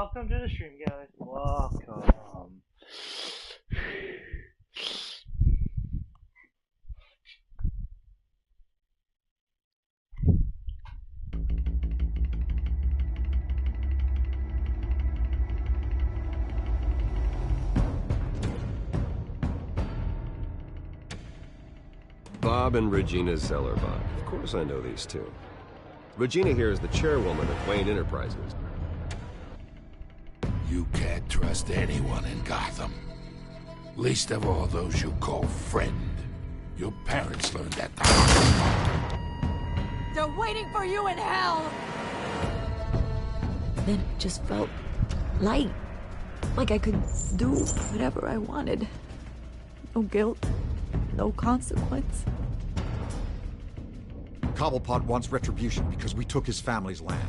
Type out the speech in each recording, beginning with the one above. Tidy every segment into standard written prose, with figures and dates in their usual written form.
welcome to the stream, guys. Welcome. Bob and Regina Zellerbach. Of course I know these two. Regina here is the chairwoman of Wayne Enterprises. You can't trust anyone in Gotham. Least of all those you call friend. Your parents learned that the hard way. They're waiting for you in hell! Then it just felt light. Like I could do whatever I wanted. No guilt, no consequence. Cobblepot wants retribution because we took his family's land.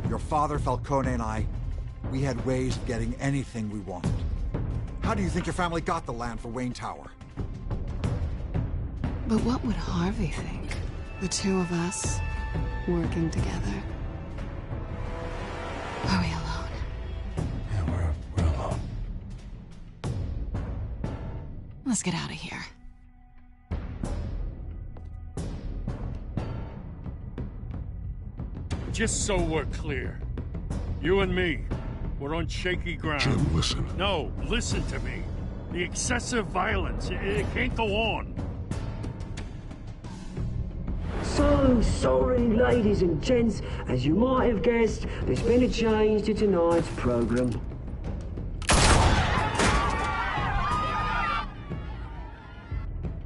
Your father, Falcone, and I, we had ways of getting anything we wanted. How do you think your family got the land for Wayne Tower? But what would Harvey think? The two of us, working together. Are we alone? Yeah, we're alone. Let's get out of here. Just so we're clear, you and me, we're on shaky ground. Jim, listen. No, listen to me. The excessive violence, it can't go on. So sorry, ladies and gents. As you might have guessed, there's been a change to tonight's program.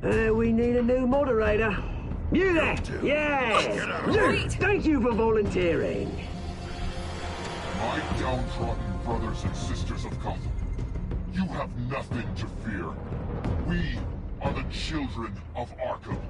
We need a new moderator. You there? Yeah! Luke, thank you for volunteering. My downtrodden brothers and sisters of Gotham, you have nothing to fear. We are the children of Arkham.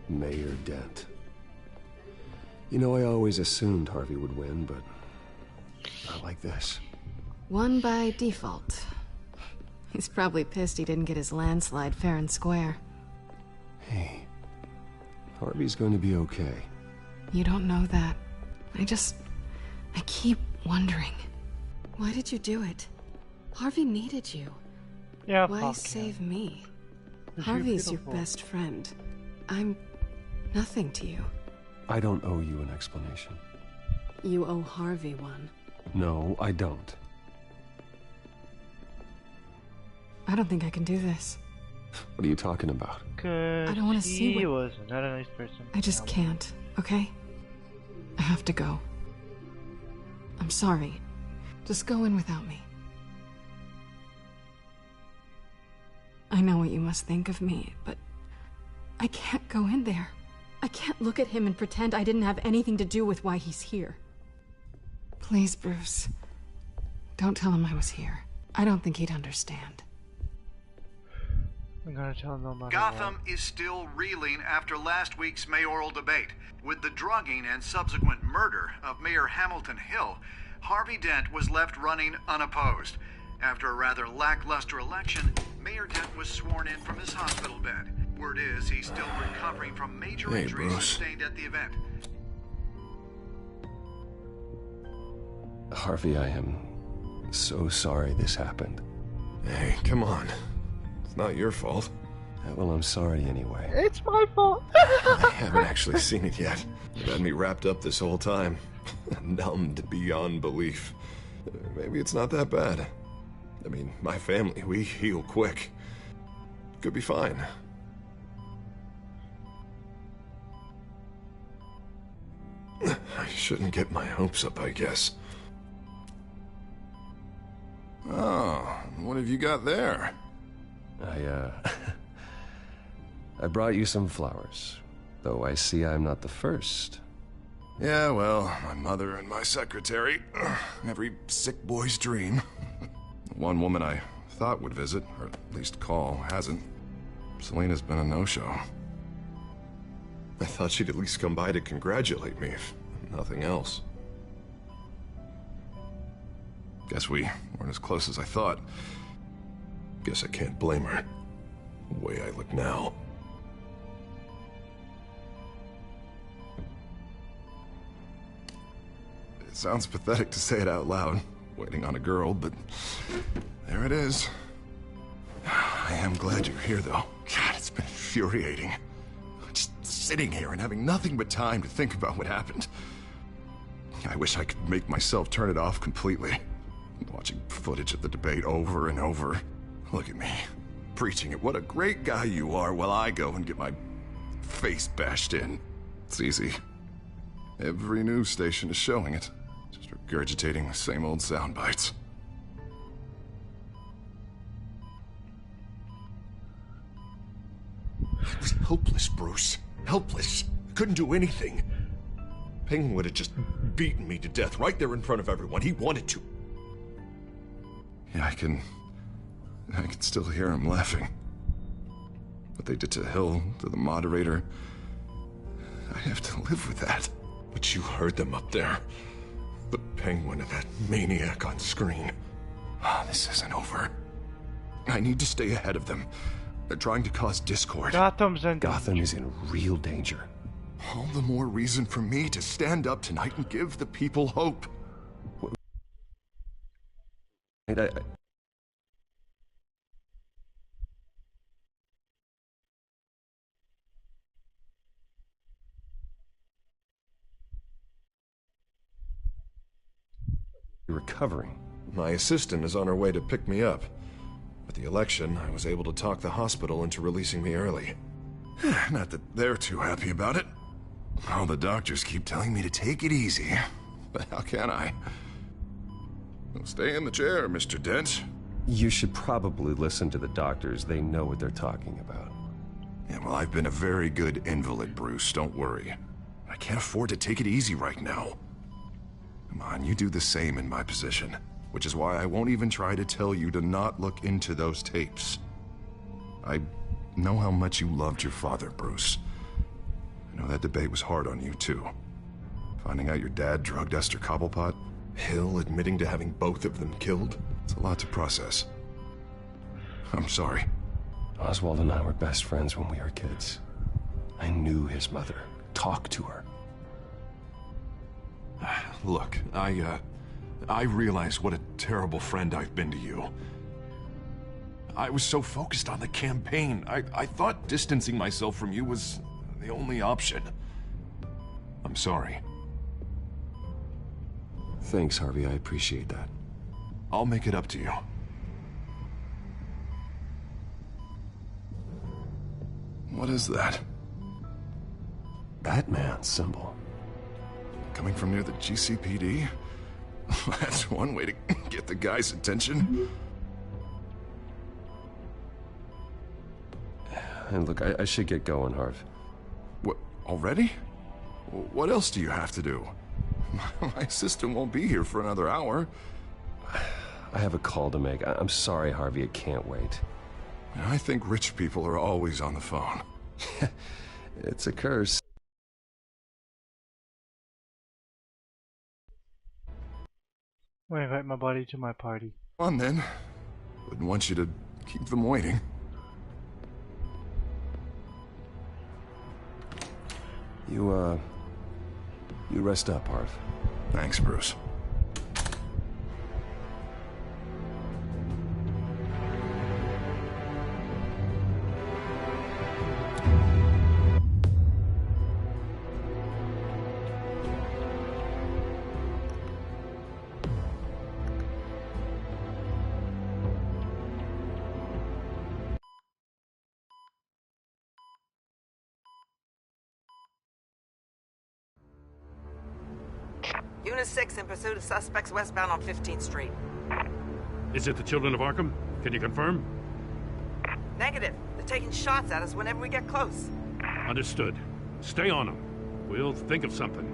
Mayor Dent. You know, I always assumed Harvey would win, but not like this. Won by default. He's probably pissed he didn't get his landslide fair and square. Hey, Harvey's going to be okay. You don't know that. I keep wondering. Why did you do it? Harvey needed you. Yeah, Why fuck save him. me? 'Cause you're Harvey's your beautiful. best friend. I'm nothing to you. I don't owe you an explanation. You owe Harvey one. No, I don't. I don't think I can do this. What are you talking about? Cause I don't wanna see he what- was not a nice person. I just can't, okay? I have to go. I'm sorry. Just go in without me. I know what you must think of me, but I can't go in there. I can't look at him and pretend I didn't have anything to do with why he's here. Please, Bruce. Don't tell him I was here. I don't think he'd understand. I'm gonna tell him no matter Gotham is still reeling after last week's mayoral debate. With the drugging and subsequent murder of Mayor Hamilton Hill, Harvey Dent was left running unopposed. After a rather lackluster election, Mayor Dent was sworn in from his hospital bed. Word is he's still recovering from major Hey, injuries Bruce. sustained at the event. Harvey, I am so sorry this happened. Hey, come on. It's not your fault. Well, I'm sorry anyway. It's my fault. I haven't actually seen it yet. You've had me wrapped up this whole time. Numbed beyond belief. Maybe it's not that bad. I mean, my family, we heal quick. Could be fine. I shouldn't get my hopes up, I guess. Oh, what have you got there? I brought you some flowers. Though I see I'm not the first. Yeah, well, my mother and my secretary. Every sick boy's dream. One woman I thought would visit, or at least call, hasn't. Selena's been a no-show. I thought she'd at least come by to congratulate me, if nothing else. Guess we weren't as close as I thought. Guess I can't blame her. The way I look now. It sounds pathetic to say it out loud, waiting on a girl, but there it is. I am glad you're here, though. God, it's been infuriating. Just sitting here and having nothing but time to think about what happened. I wish I could make myself turn it off completely. Watching footage of the debate over and over. Look at me, preaching at what a great guy you are while I go and get my face bashed in. It's easy. Every news station is showing it. Just regurgitating the same old sound bites. I was helpless, Bruce. Helpless. I couldn't do anything. Penguin would have just beaten me to death right there in front of everyone. He wanted to. Yeah, I can still hear him laughing. What they did to Hill, to the moderator. I have to live with that. But you heard them up there. The Penguin and that maniac on screen. This isn't over. I need to stay ahead of them. They're trying to cause discord. Gotham is in real danger. All the more reason for me to stand up tonight and give the people hope. Recovering. My assistant is on her way to pick me up. With the election, I was able to talk the hospital into releasing me early. Not that they're too happy about it. All the doctors keep telling me to take it easy. But how can I? Well, stay in the chair, Mr. Dent. You should probably listen to the doctors. They know what they're talking about. Yeah, well, I've been a very good invalid, Bruce. Don't worry. I can't afford to take it easy right now. Come on, you do the same in my position. Which is why I won't even try to tell you to not look into those tapes. I know how much you loved your father, Bruce. I know that debate was hard on you, too. Finding out your dad drugged Esther Cobblepot, Hill admitting to having both of them killed. It's a lot to process. I'm sorry. Oswald and I were best friends when we were kids. I knew his mother. Talked to her. Look, I realize what a terrible friend I've been to you. I was so focused on the campaign. I thought distancing myself from you was the only option. I'm sorry. Thanks, Harvey. I appreciate that. I'll make it up to you. What is that? Batman symbol. Coming from near the GCPD? That's one way to get the guy's attention. And look, I should get going, Harv. What, already? What else do you have to do? My assistant won't be here for another hour. I have a call to make. I'm sorry, Harvey, it can't wait. I think rich people are always on the phone. It's a curse. I invite my buddy to my party. Come on then. Wouldn't want you to keep them waiting. You rest up, Harv. Thanks, Bruce. Unit 6 in pursuit of suspects westbound on 15th Street. Is it the Children of Arkham? Can you confirm? Negative. They're taking shots at us whenever we get close. Understood. Stay on them. We'll think of something.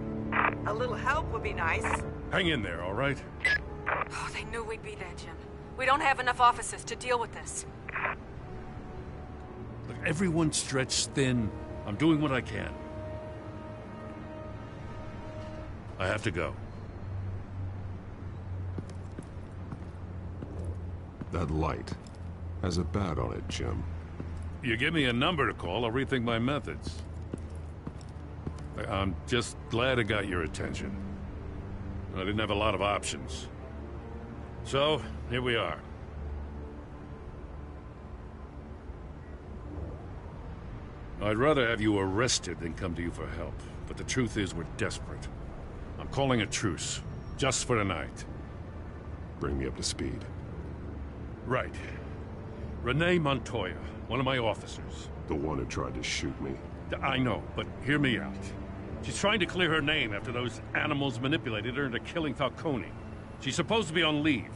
A little help would be nice. Hang in there, all right? Oh, they knew we'd be there, Jim. We don't have enough officers to deal with this. Look, everyone's stretched thin. I'm doing what I can. I have to go. That light has a bat on it, Jim. You give me a number to call, I'll rethink my methods. I'm just glad I got your attention. I didn't have a lot of options. So, here we are. I'd rather have you arrested than come to you for help, but the truth is we're desperate. I'm calling a truce, just for tonight. Bring me up to speed. Right. Renee Montoya, one of my officers. The one who tried to shoot me. I know, but hear me out. She's trying to clear her name after those animals manipulated her into killing Falcone. She's supposed to be on leave,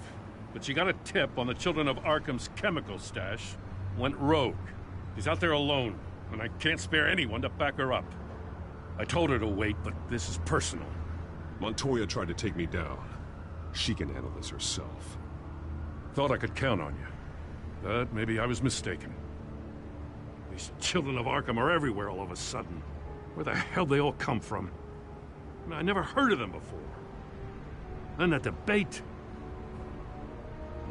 but she got a tip on the Children of Arkham's chemical stash, went rogue. She's out there alone, and I can't spare anyone to back her up. I told her to wait, but this is personal. Montoya tried to take me down. She can handle this herself. Thought I could count on you. But maybe I was mistaken. These Children of Arkham are everywhere all of a sudden. Where the hell they all come from? I never heard of them before. And that debate.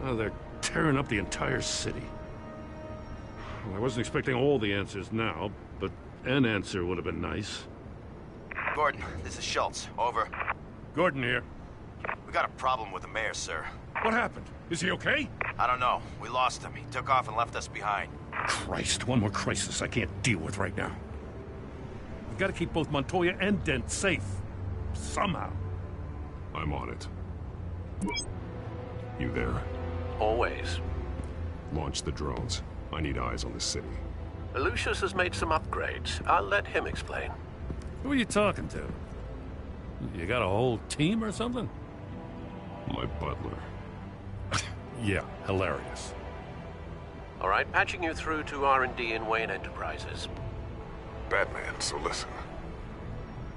Now they're tearing up the entire city. Well, I wasn't expecting all the answers now, but an answer would have been nice. Gordon, this is Schultz. Over. Gordon here. We got a problem with the mayor, sir. What happened? Is he okay? I don't know. We lost him. He took off and left us behind. Christ, one more crisis I can't deal with right now. We've got to keep both Montoya and Dent safe. Somehow. I'm on it. You there? Always. Launch the drones. I need eyes on the city. Lucius has made some upgrades. I'll let him explain. Who are you talking to? You got a whole team or something? My butler. Yeah, hilarious. All right, patching you through to R&D in Wayne Enterprises. Batman, so listen.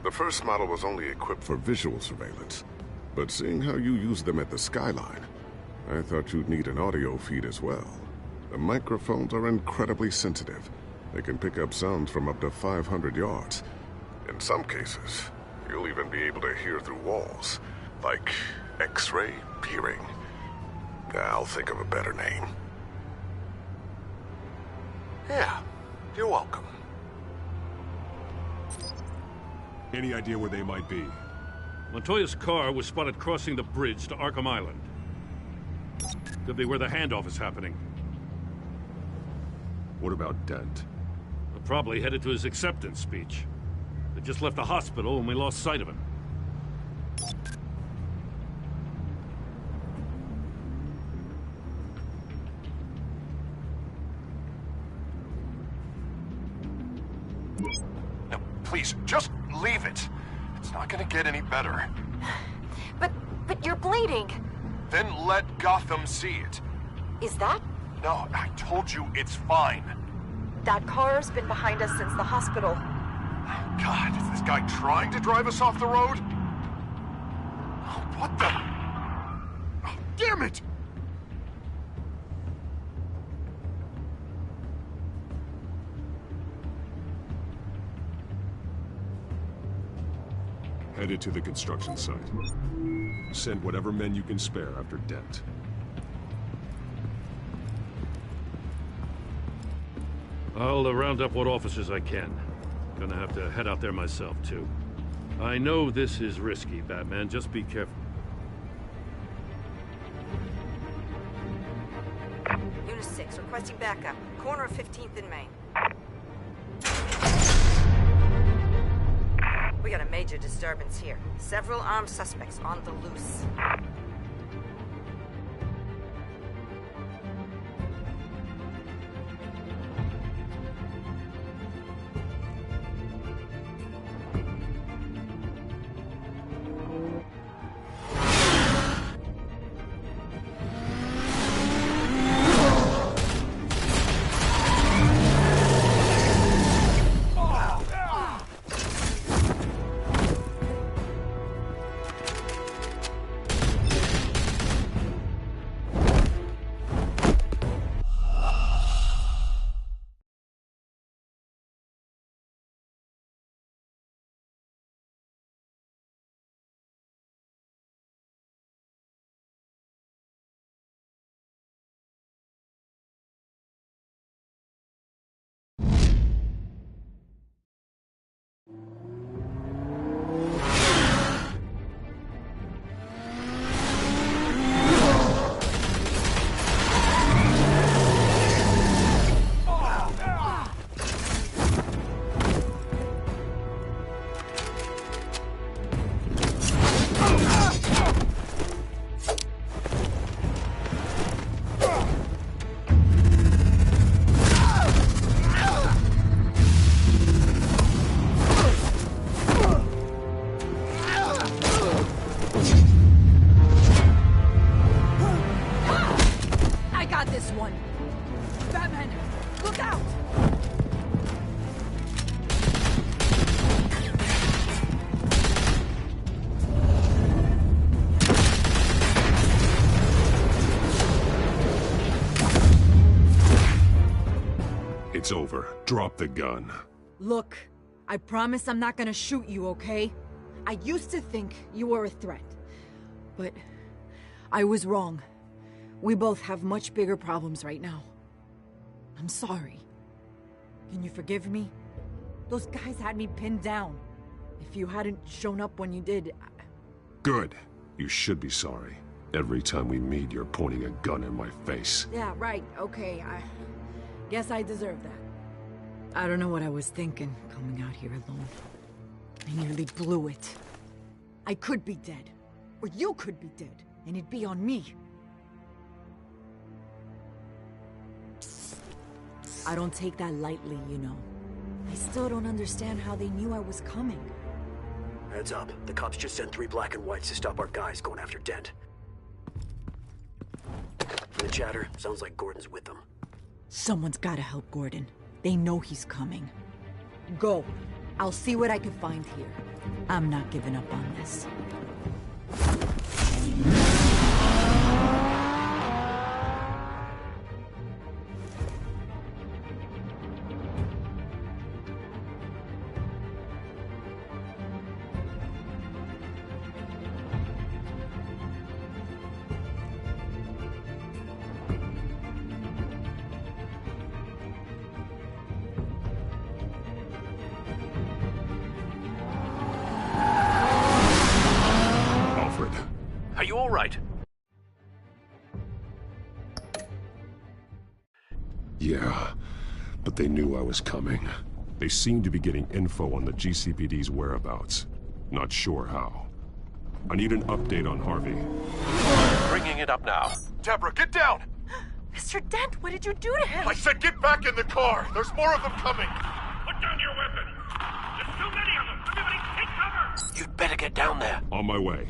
The first model was only equipped for visual surveillance, but seeing how you use them at the Skyline, I thought you'd need an audio feed as well. The microphones are incredibly sensitive. They can pick up sounds from up to 500 yards. In some cases, you'll even be able to hear through walls, like X-ray peering. I'll think of a better name. Yeah, you're welcome. Any idea where they might be? Montoya's car was spotted crossing the bridge to Arkham Island. Could be where the handoff is happening. What about Dent? Probably headed to his acceptance speech. They just left the hospital and we lost sight of him. Now, please, just leave it. It's not gonna get any better. But you're bleeding. Then let Gotham see it. Is that? No, I told you it's fine. That car's been behind us since the hospital. God, is this guy trying to drive us off the road? What the? Oh, damn it! Headed to the construction site. Send whatever men you can spare after Dent. I'll round up what officers I can. Gonna have to head out there myself, too. I know this is risky, Batman. Just be careful. Unit 6, requesting backup. Corner of 15th and Main. We got a major disturbance here. Several armed suspects on the loose. It's over. Drop the gun. Look, I promise I'm not gonna shoot you, okay? I used to think you were a threat. But I was wrong. We both have much bigger problems right now. I'm sorry. Can you forgive me? Those guys had me pinned down. If you hadn't shown up when you did... Good. You should be sorry. Every time we meet, you're pointing a gun in my face. Yeah, right, okay. I guess I deserve that. I don't know what I was thinking, coming out here alone. I nearly blew it. I could be dead. Or you could be dead. And it'd be on me. I don't take that lightly, you know. I still don't understand how they knew I was coming. Heads up. The cops just sent 3 black and whites to stop our guys going after Dent. The chatter sounds like Gordon's with them. Someone's gotta help Gordon. They know he's coming. Go. I'll see what I can find here. I'm not giving up on this. Are you all right? Yeah, but they knew I was coming. They seemed to be getting info on the GCPD's whereabouts. Not sure how. I need an update on Harvey. Bringing it up now. Deborah, get down! Mr. Dent, what did you do to him? I said get back in the car! There's more of them coming! Put down your weapon! There's too many of them! Everybody take cover! You'd better get down there. On my way.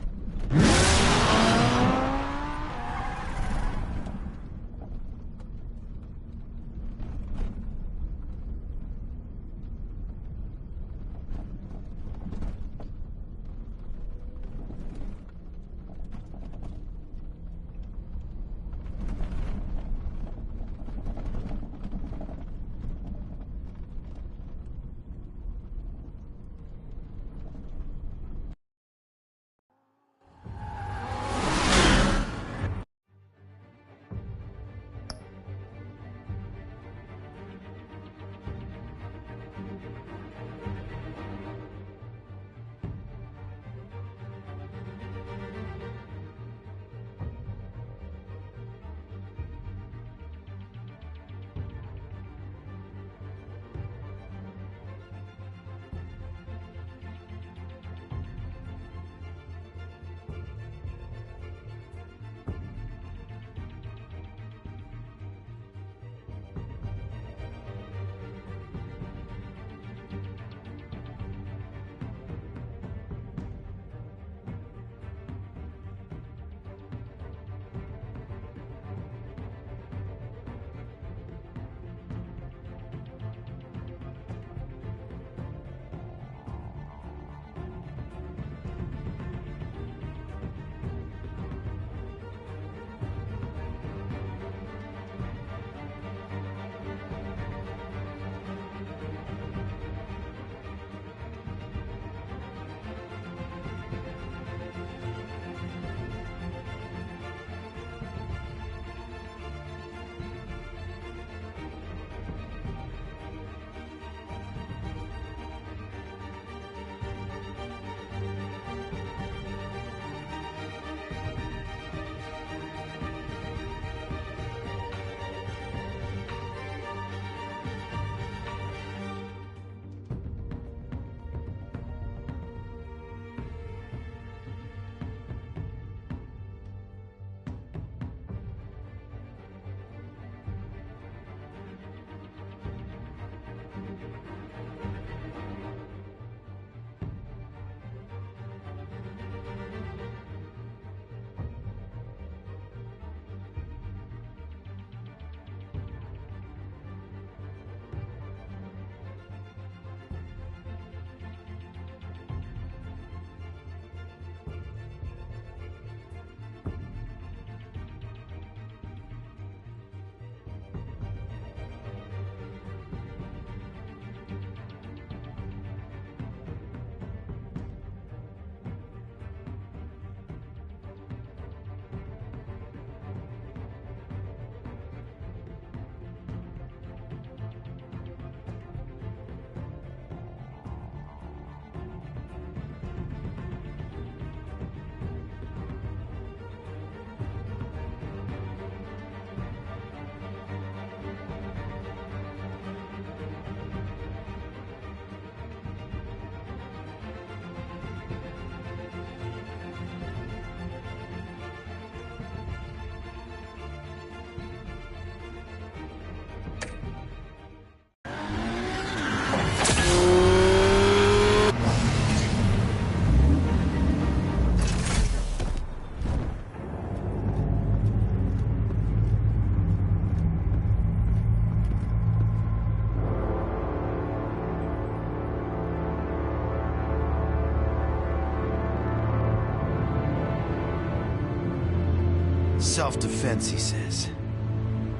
Self-defense, he says.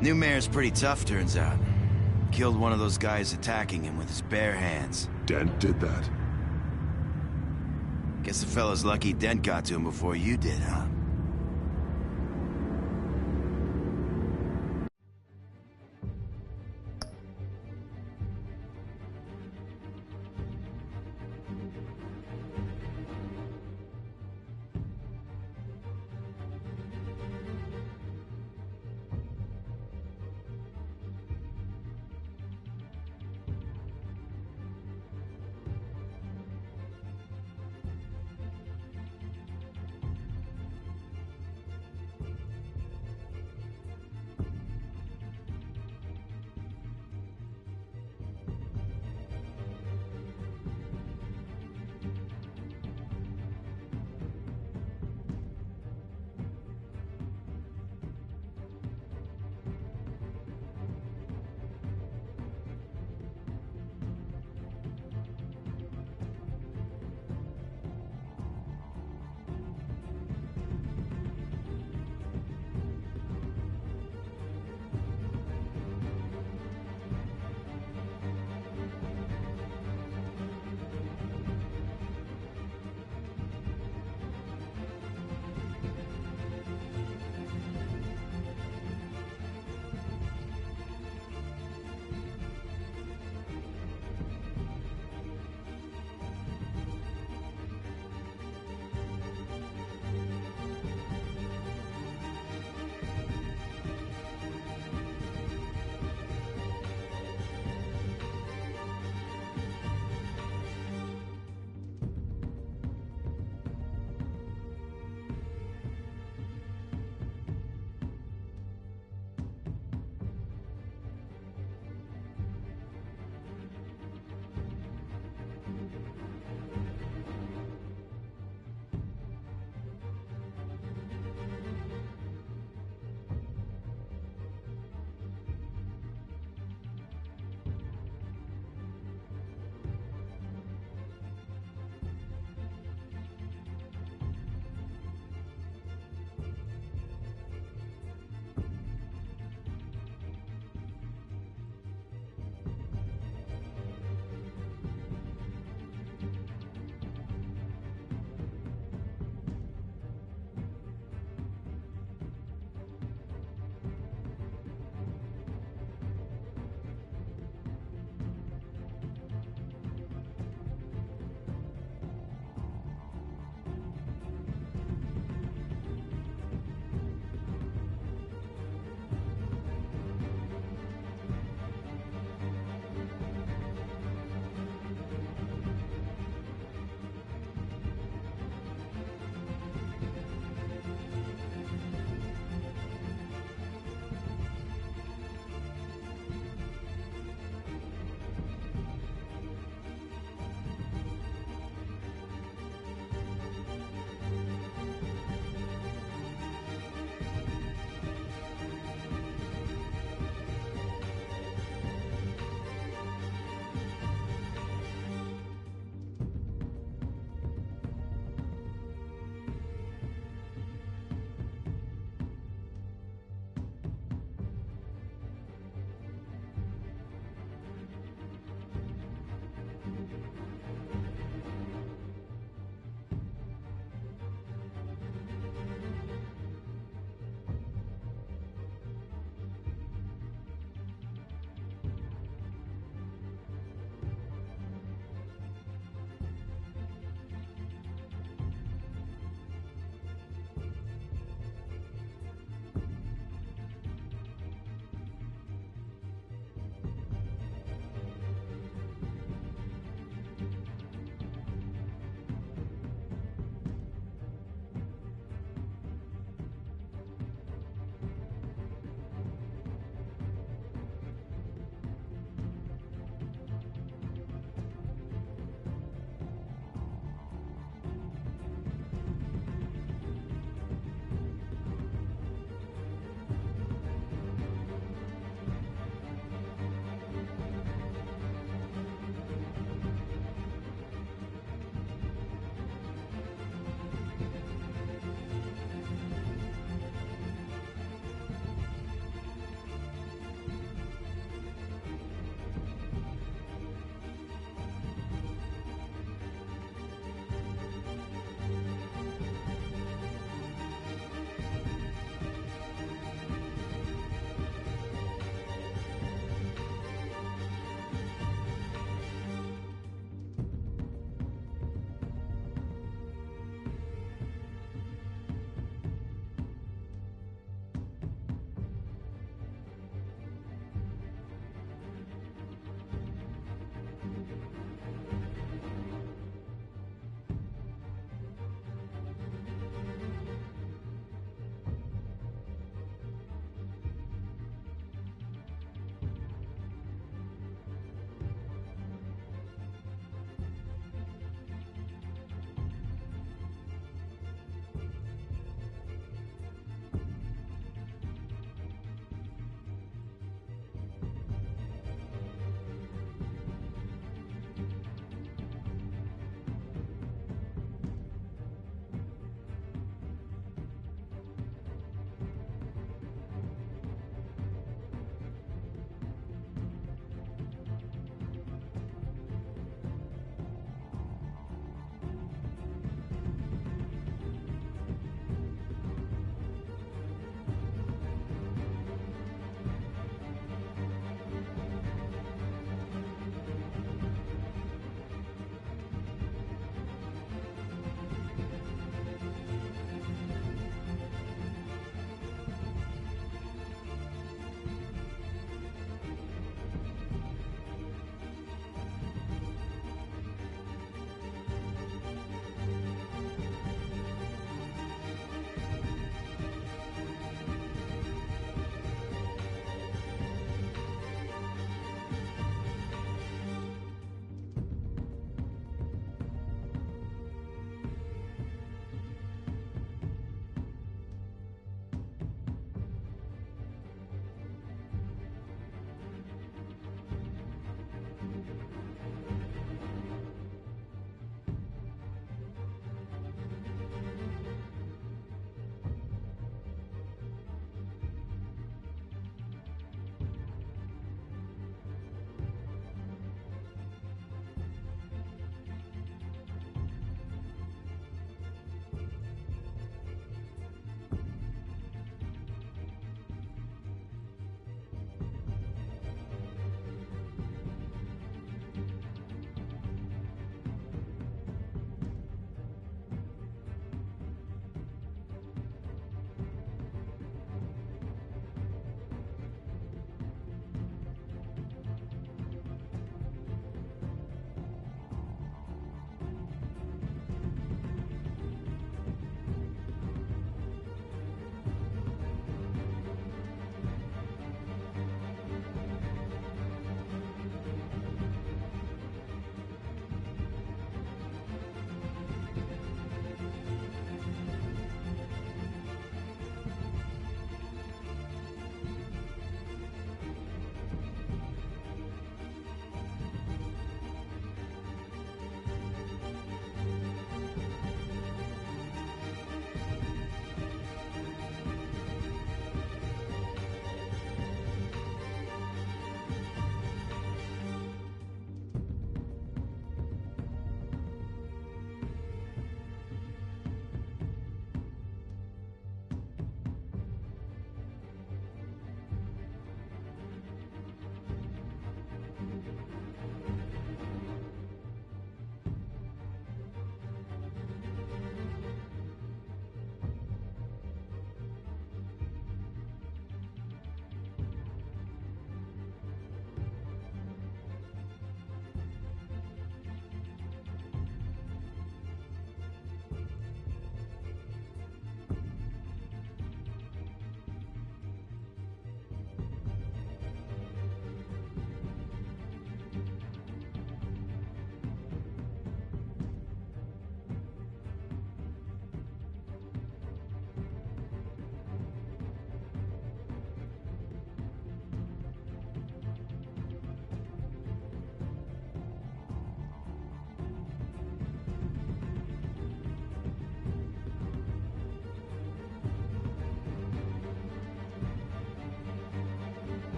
New mayor's pretty tough, turns out. Killed one of those guys attacking him with his bare hands. Dent did that? Guess the fella's lucky Dent got to him before you did, huh?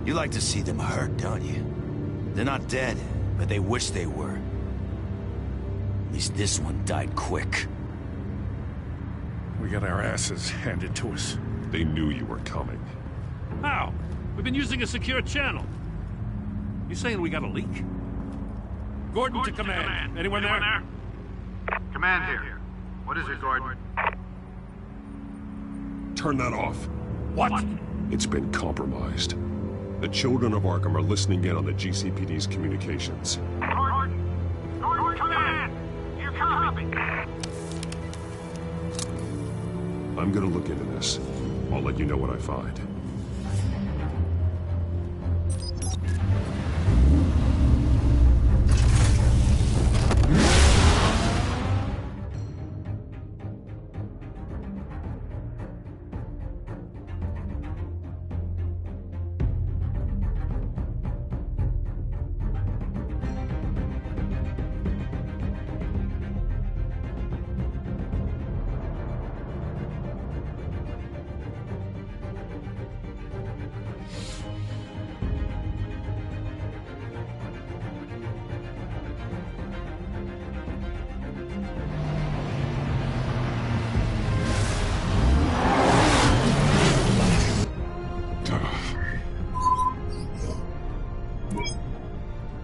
You like to see them hurt, don't you? They're not dead, but they wish they were. At least this one died quick. We got our asses handed to us. They knew you were coming. How? We've been using a secure channel. You saying we got a leak? Gordon to command. Anyone there? Command here. What is it, Gordon? Turn that off. What? It's been compromised. The children of Arkham are listening in on the GCPD's communications. Gordon, command! You copy? I'm gonna look into this. I'll let you know what I find.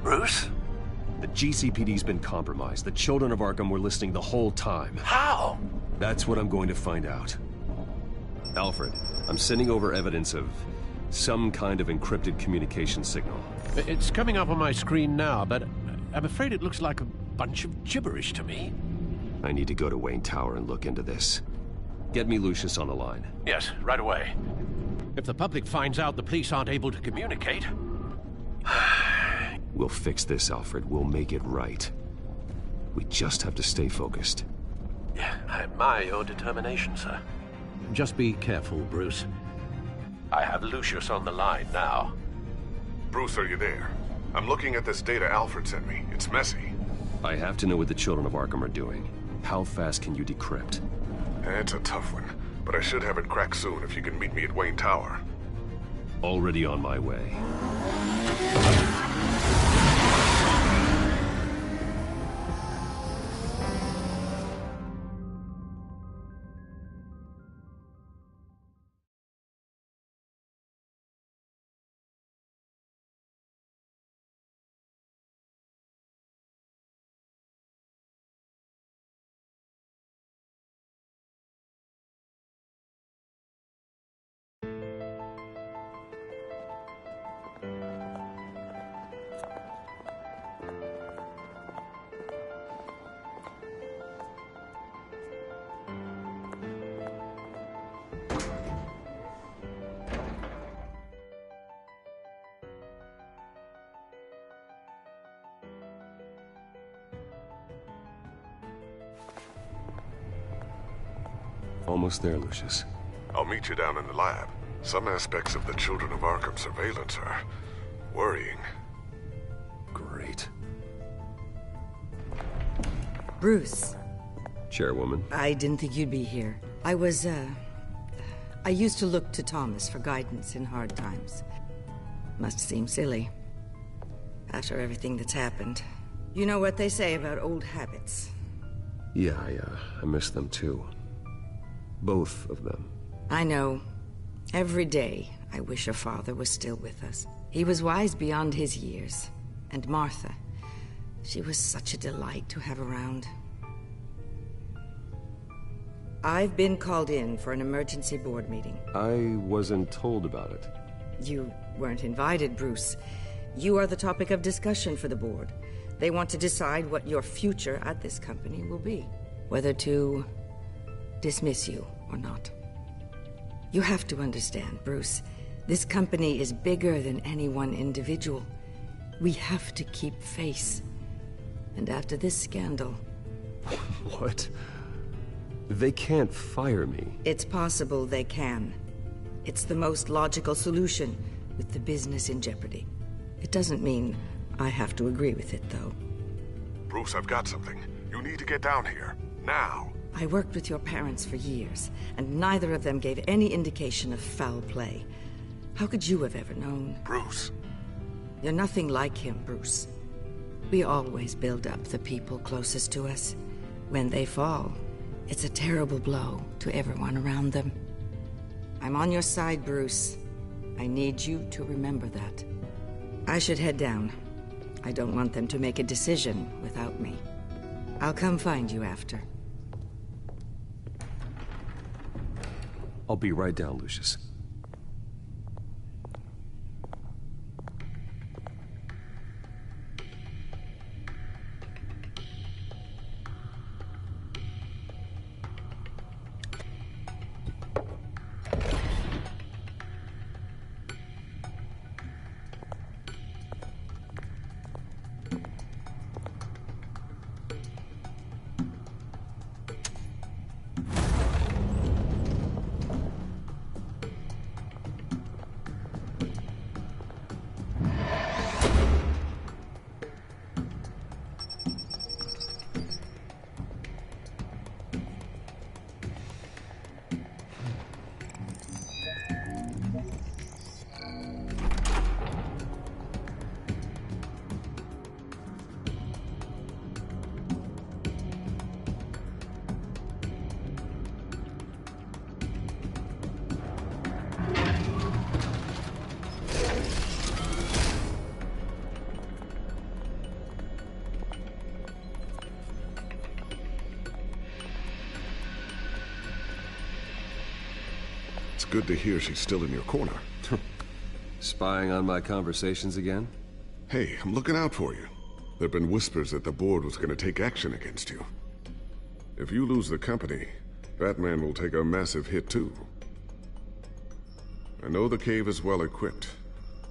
Bruce? The GCPD's been compromised. The children of Arkham were listening the whole time. How? That's what I'm going to find out. Alfred, I'm sending over evidence of some kind of encrypted communication signal. It's coming up on my screen now, but I'm afraid it looks like a bunch of gibberish to me. I need to go to Wayne Tower and look into this. Get me Lucius on the line. Yes, right away. If the public finds out the police aren't able to communicate... We'll fix this, Alfred. We'll make it right. We just have to stay focused. I admire your determination, sir. Just be careful, Bruce. I have Lucius on the line now. Bruce, are you there? I'm looking at this data Alfred sent me. It's messy. I have to know what the children of Arkham are doing. How fast can you decrypt? It's a tough one, but I should have it cracked soon if you can meet me at Wayne Tower. Already on my way. Almost there, Lucius. I'll meet you down in the lab. Some aspects of the Children of Arkham surveillance are worrying. Great. Bruce. Chairwoman. I didn't think you'd be here. I used to look to Thomas for guidance in hard times. Must seem silly. After everything that's happened. You know what they say about old habits. Yeah, I miss them too. Both of them. I know. Every day, I wish your father was still with us. He was wise beyond his years. And Martha, she was such a delight to have around. I've been called in for an emergency board meeting. I wasn't told about it. You weren't invited, Bruce. You are the topic of discussion for the board. They want to decide what your future at this company will be. Whether to dismiss you or not. You have to understand, Bruce. This company is bigger than any one individual. We have to keep face. And after this scandal... What? They can't fire me. It's possible they can. It's the most logical solution, with the business in jeopardy. It doesn't mean I have to agree with it, though. Bruce, I've got something. You need to get down here. Now. I worked with your parents for years, and neither of them gave any indication of foul play. How could you have ever known? Bruce. You're nothing like him, Bruce. We always build up the people closest to us. When they fall, it's a terrible blow to everyone around them. I'm on your side, Bruce. I need you to remember that. I should head down. I don't want them to make a decision without me. I'll come find you after. I'll be right down, Lucius. It's good to hear she's still in your corner. Spying on my conversations again? Hey, I'm looking out for you. There've been whispers that the board was going to take action against you. If you lose the company, Batman will take a massive hit too. I know the cave is well equipped,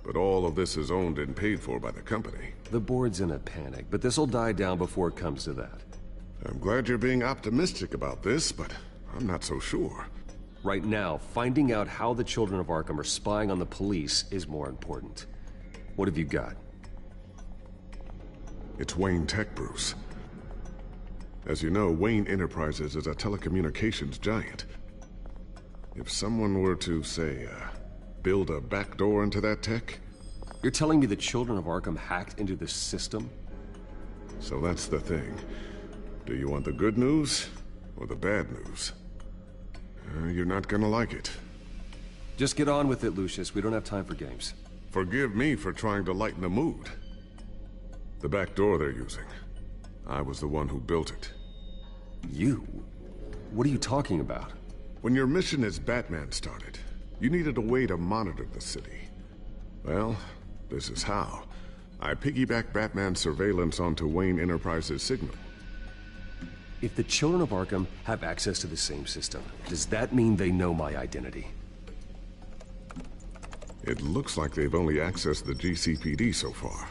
but all of this is owned and paid for by the company. The board's in a panic, but this'll die down before it comes to that. I'm glad you're being optimistic about this, but I'm not so sure. Right now, finding out how the Children of Arkham are spying on the police is more important. What have you got? It's Wayne Tech, Bruce. As you know, Wayne Enterprises is a telecommunications giant. If someone were to, say, build a backdoor into that tech... You're telling me the Children of Arkham hacked into this system? So that's the thing. Do you want the good news or the bad news? You're not gonna like it. Just get on with it, Lucius. We don't have time for games. Forgive me for trying to lighten the mood. The back door they're using. I was the one who built it. You? What are you talking about? When your mission as Batman started, you needed a way to monitor the city. Well, this is how. I piggybacked Batman's surveillance onto Wayne Enterprises' signal. If the Children of Arkham have access to the same system, does that mean they know my identity? It looks like they've only accessed the GCPD so far.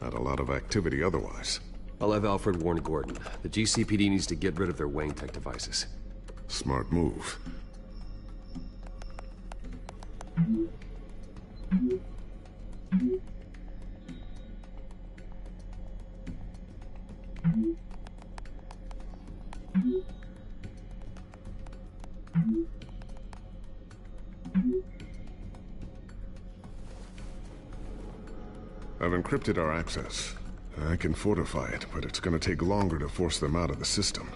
Not a lot of activity otherwise. I'll have Alfred warn Gordon. The GCPD needs to get rid of their Wayne Tech devices. Smart move. I've encrypted our access. I can fortify it, but it's gonna take longer to force them out of the system.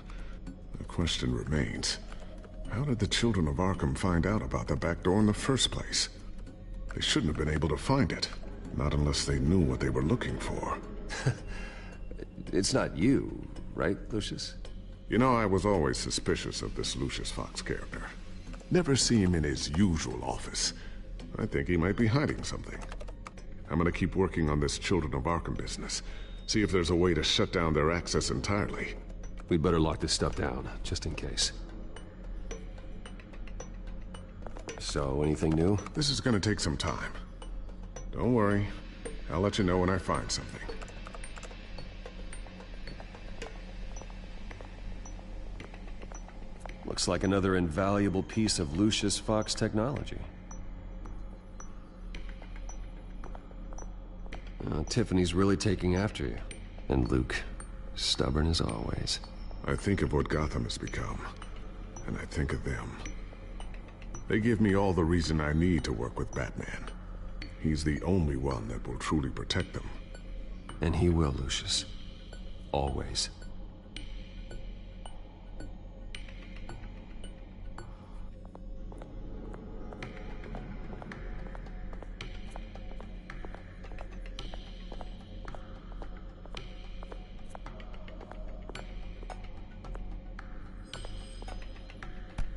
The question remains, how did the Children of Arkham find out about the back door in the first place? They shouldn't have been able to find it, not unless they knew what they were looking for. It's not you, right, Lucius? You know, I was always suspicious of this Lucius Fox character. Never see him in his usual office. I think he might be hiding something. I'm gonna keep working on this Children of Arkham business. See if there's a way to shut down their access entirely. We'd better lock this stuff down, just in case. So, anything new? This is gonna take some time. Don't worry. I'll let you know when I find something. Looks like another invaluable piece of Lucius Fox technology. Tiffany's really taking after you. And Luke, stubborn as always. I think of what Gotham has become, and I think of them. They give me all the reason I need to work with Batman. He's the only one that will truly protect them. And he will, Lucius. Always.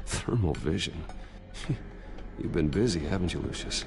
Thermal vision. You've been busy, haven't you, Lucius?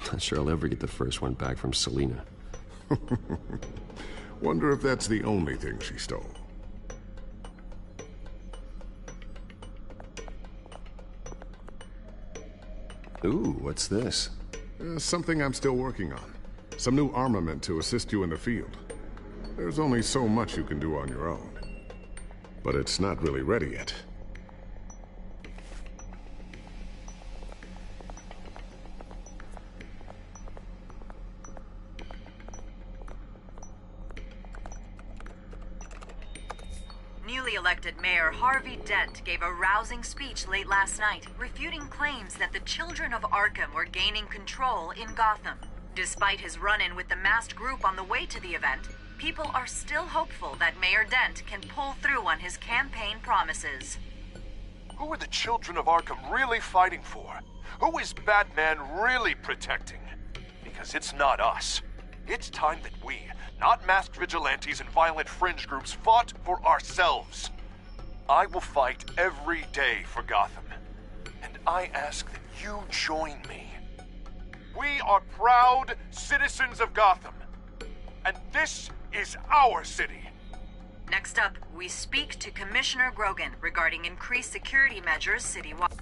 Not sure I'll ever get the first one back from Selina. Wonder if that's the only thing she stole. Ooh, what's this? Something I'm still working on. Some new armament to assist you in the field. There's only so much you can do on your own. But it's not really ready yet. Newly elected Mayor Harvey Dent gave a rousing speech late last night, refuting claims that the children of Arkham were gaining control in Gotham. Despite his run-in with the masked group on the way to the event, people are still hopeful that Mayor Dent can pull through on his campaign promises. Who are the children of Arkham really fighting for? Who is Batman really protecting? Because it's not us. It's time that we, not masked vigilantes and violent fringe groups, fought for ourselves. I will fight every day for Gotham. And I ask that you join me. We are proud citizens of Gotham. And this is our city. Next up, we speak to Commissioner Grogan regarding increased security measures citywide.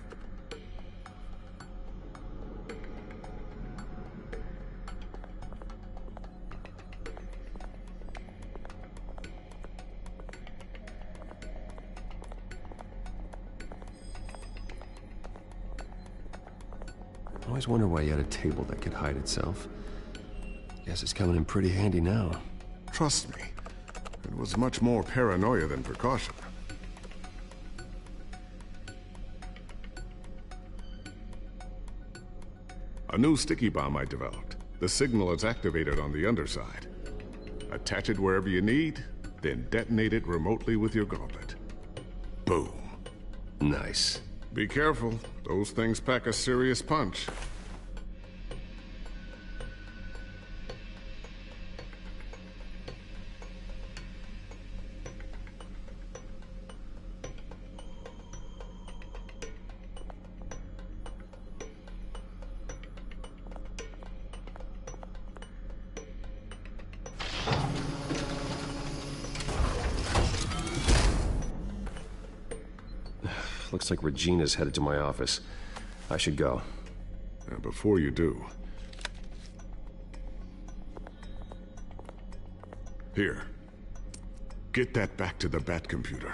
I always wonder why you had a table that could hide itself. Guess it's coming in pretty handy now. Trust me, it was much more paranoia than precaution. A new sticky bomb I developed. The signal is activated on the underside. Attach it wherever you need, then detonate it remotely with your gauntlet. Boom. Nice. Be careful. Those things pack a serious punch. Looks like Regina's headed to my office. I should go. Before you do... Here. Get that back to the Batcomputer.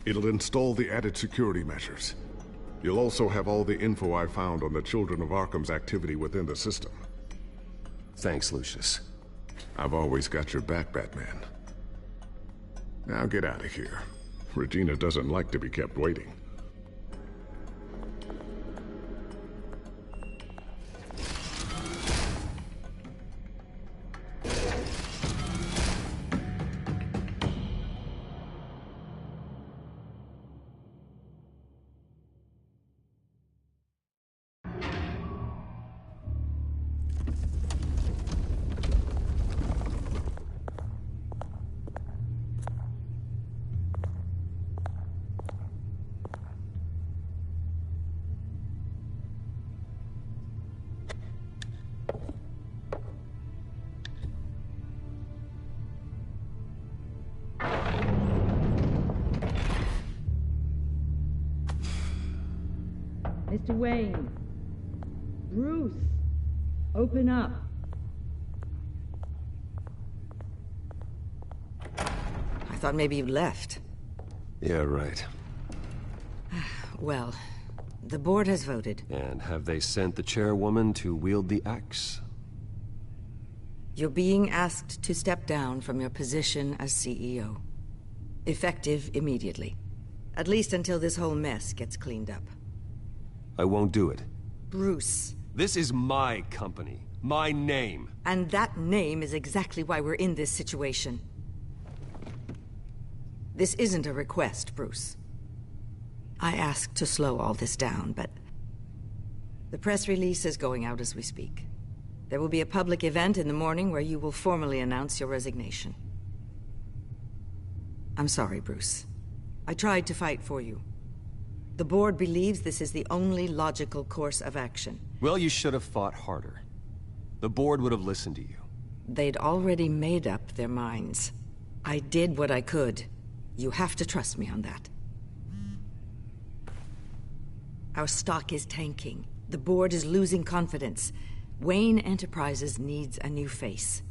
It'll install the added security measures. You'll also have all the info I found on the Children of Arkham's activity within the system. Thanks, Lucius. I've always got your back, Batman. Now get out of here. Regina doesn't like to be kept waiting. Mr. Wayne. Bruce. Open up. I thought maybe you left. Yeah, right. Well, the board has voted. And have they sent the chairwoman to wield the axe? You're being asked to step down from your position as CEO. Effective immediately. At least until this whole mess gets cleaned up. I won't do it. Bruce. This is my company. My name. And that name is exactly why we're in this situation. This isn't a request, Bruce. I asked to slow all this down, but... the press release is going out as we speak. There will be a public event in the morning where you will formally announce your resignation. I'm sorry, Bruce. I tried to fight for you. The board believes this is the only logical course of action. Well, you should have fought harder. The board would have listened to you. They'd already made up their minds. I did what I could. You have to trust me on that. Our stock is tanking. The board is losing confidence. Wayne Enterprises needs a new face.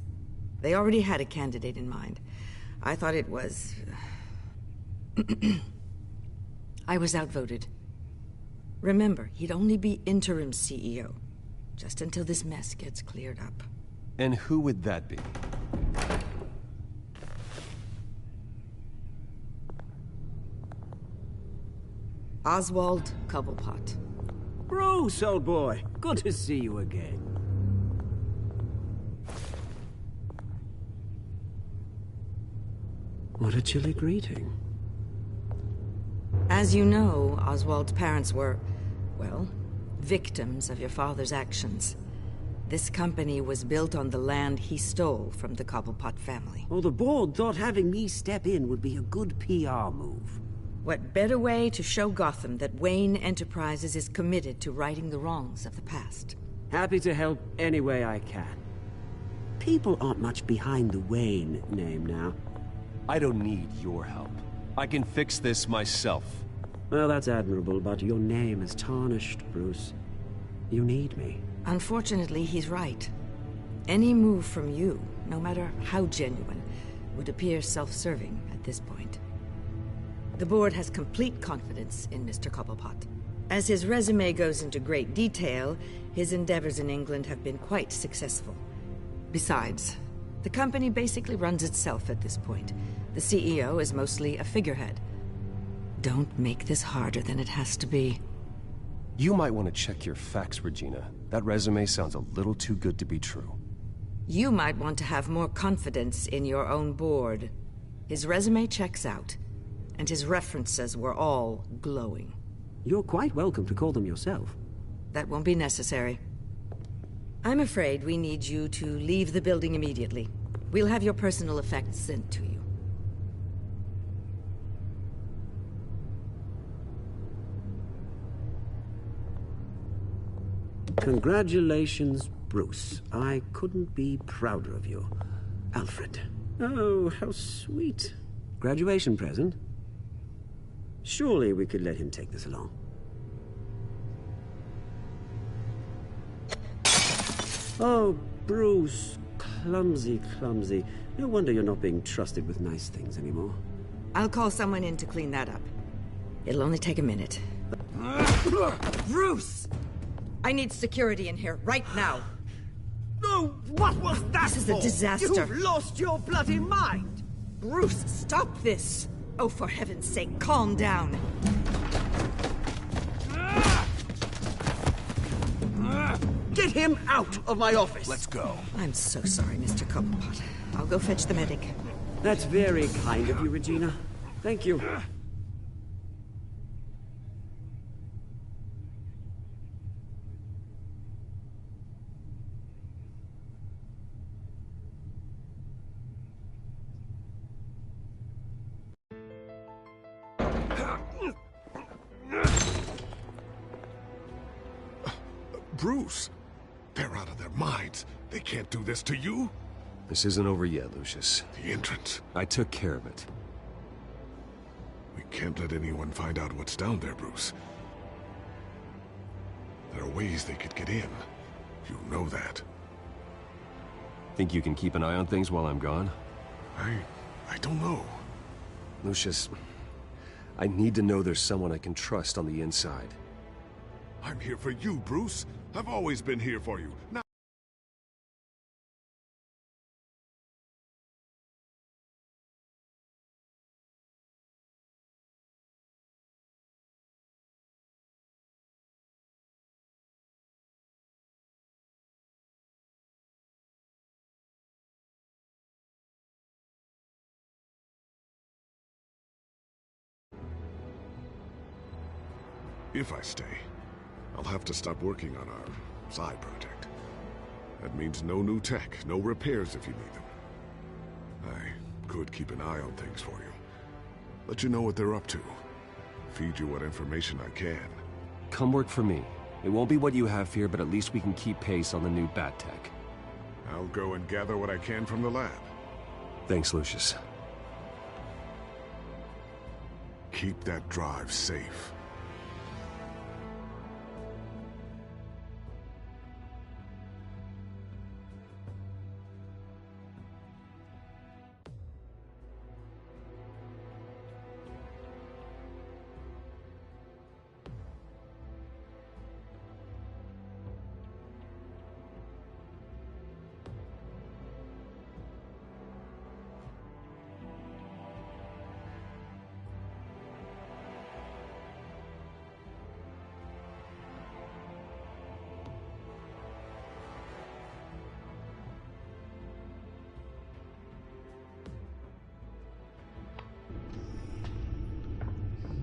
They already had a candidate in mind. I thought it was... I was outvoted. Remember, he'd only be interim CEO, just until this mess gets cleared up. And who would that be? Oswald Cobblepot. Bruce, old boy. Good to see you again. What a chilly greeting. As you know, Oswald's parents were, well, victims of your father's actions. This company was built on the land he stole from the Cobblepot family. Well, the board thought having me step in would be a good PR move. What better way to show Gotham that Wayne Enterprises is committed to righting the wrongs of the past? Happy to help any way I can. People aren't much behind the Wayne name now. I don't need your help. I can fix this myself. Well, that's admirable, but your name is tarnished, Bruce. You need me. Unfortunately, he's right. Any move from you, no matter how genuine, would appear self-serving at this point. The board has complete confidence in Mr. Cobblepot. As his resume goes into great detail, his endeavors in England have been quite successful. Besides, the company basically runs itself at this point. The CEO is mostly a figurehead. Don't make this harder than it has to be. You might want to check your facts, Regina. That resume sounds a little too good to be true. You might want to have more confidence in your own board. His resume checks out, and his references were all glowing. You're quite welcome to call them yourself. That won't be necessary. I'm afraid we need you to leave the building immediately. We'll have your personal effects sent to you. Congratulations, Bruce. I couldn't be prouder of you. Alfred. Oh, how sweet. Graduation present? Surely we could let him take this along. Oh, Bruce. Clumsy, clumsy. No wonder you're not being trusted with nice things anymore. I'll call someone in to clean that up. It'll only take a minute. Bruce! I need security in here, right now. No, what was that This is a for? disaster. You've lost your bloody mind! Bruce, stop this! Oh, for heaven's sake, calm down. Get him out of my office! Let's go. I'm so sorry, Mr. Cobblepot. I'll go fetch the medic. That's very kind of you, Regina. Thank you. Bruce, they're out of their minds. They can't do this to you. This isn't over yet, Lucius. The entrance. I took care of it. We can't let anyone find out what's down there, Bruce. There are ways they could get in. You know that. Think you can keep an eye on things while I'm gone? I don't know. Lucius, I need to know there's someone I can trust on the inside. I'm here for you, Bruce. I've always been here for you. Now if I stay, I'll have to stop working on our side project. That means no new tech, no repairs if you need them. I could keep an eye on things for you. Let you know what they're up to. Feed you what information I can. Come work for me. It won't be what you have here, but at least we can keep pace on the new bat tech. I'll go and gather what I can from the lab. Thanks, Lucius. Keep that drive safe.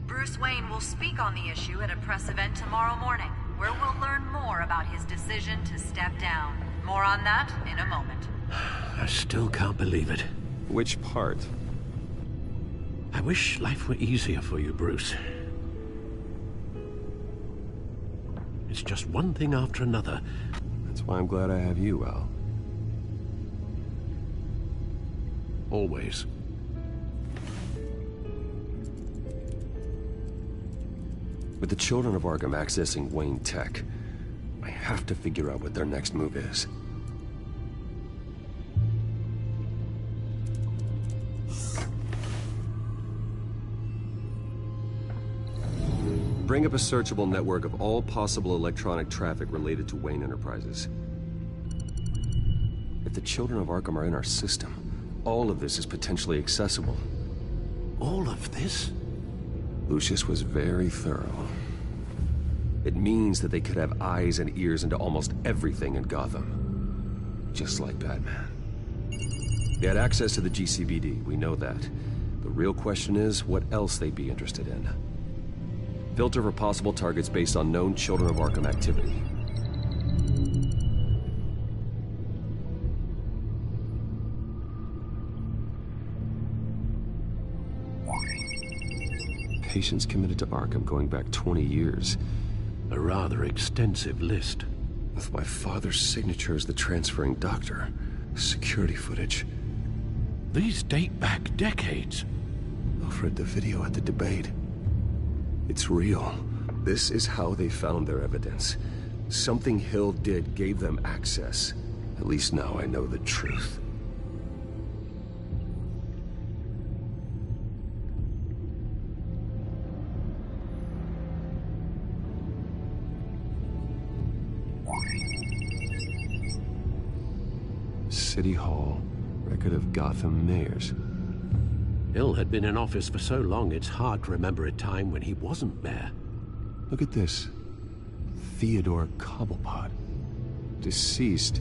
Bruce Wayne will speak on the issue at a press event tomorrow morning, where we'll learn more about his decision to step down. More on that in a moment. I still can't believe it. Which part? I wish life were easier for you, Bruce. It's just one thing after another. That's why I'm glad I have you, Al. Always. With the children of Arkham accessing Wayne Tech, I have to figure out what their next move is. Bring up a searchable network of all possible electronic traffic related to Wayne Enterprises. If the children of Arkham are in our system, all of this is potentially accessible. All of this? Lucius was very thorough. It means that they could have eyes and ears into almost everything in Gotham. Just like Batman. They had access to the GCPD, we know that. The real question is, what else they'd be interested in. Filter for possible targets based on known Children of Arkham activity. Patients committed to Arkham going back 20 years. A rather extensive list. With my father's signature as the transferring doctor. Security footage. These date back decades. Alfred, the video at the debate. It's real. This is how they found their evidence. Something Hill did gave them access. At least now I know the truth. City Hall, record of Gotham mayors. Hill had been in office for so long, it's hard to remember a time when he wasn't mayor. Look at this. Theodore Cobblepot. Deceased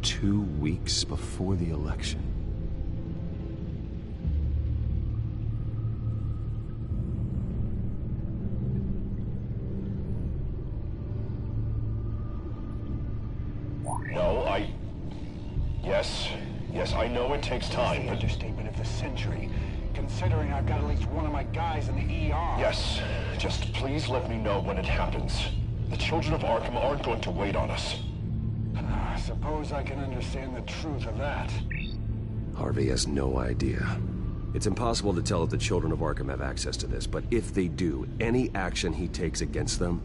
2 weeks before the election. No, Yes, I know it takes time, That's the understatement of the century, considering I've got at least one of my guys in the ER. Yes, just please let me know when it happens. The children of Arkham aren't going to wait on us. I suppose I can understand the truth of that. Harvey has no idea. It's impossible to tell if the children of Arkham have access to this, but if they do, any action he takes against them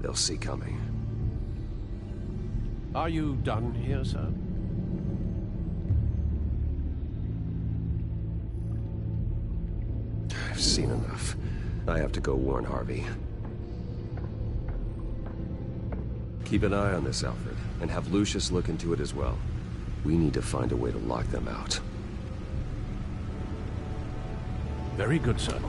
they'll see coming. Are you done here, sir? I've seen enough. I have to go warn Harvey. Keep an eye on this, Alfred, and have Lucius look into it as well. We need to find a way to lock them out. Very good, sir.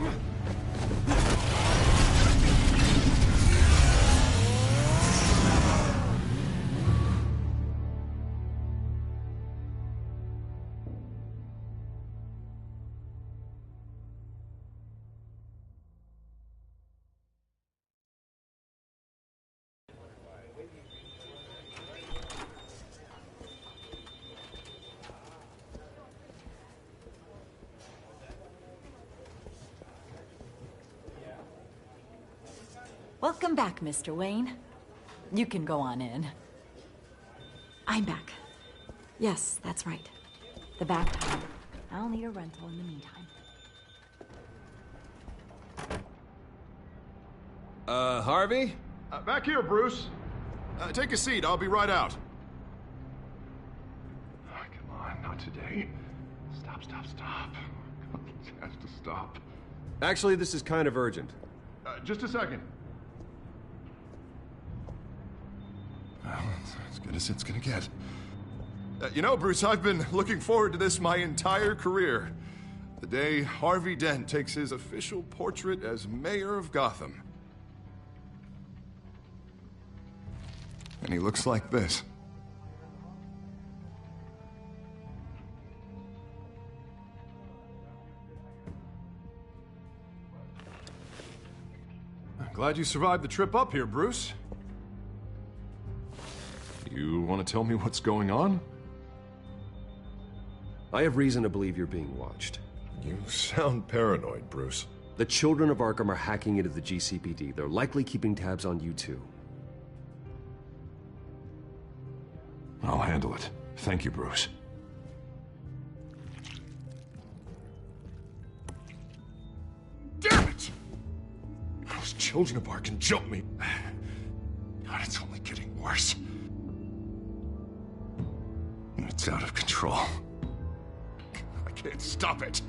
Welcome back, Mr. Wayne. You can go on in. I'm back. Yes, that's right. The back time. I'll need a rental in the meantime. Harvey? Back here, Bruce. Take a seat. I'll be right out. Oh, come on, not today. Stop. It has to stop. Actually, this is kind of urgent. Just a second. Well, it's as good as it's gonna get. You know, Bruce, I've been looking forward to this my entire career. The day Harvey Dent takes his official portrait as mayor of Gotham. And he looks like this. I'm glad you survived the trip up here, Bruce. You want to tell me what's going on? I have reason to believe you're being watched. You sound paranoid, Bruce. The children of Arkham are hacking into the GCPD. They're likely keeping tabs on you too. I'll handle it. Thank you, Bruce. Damn it! Those children of Arkham jumped me. God, it's only getting worse. It's out of control. I can't stop it.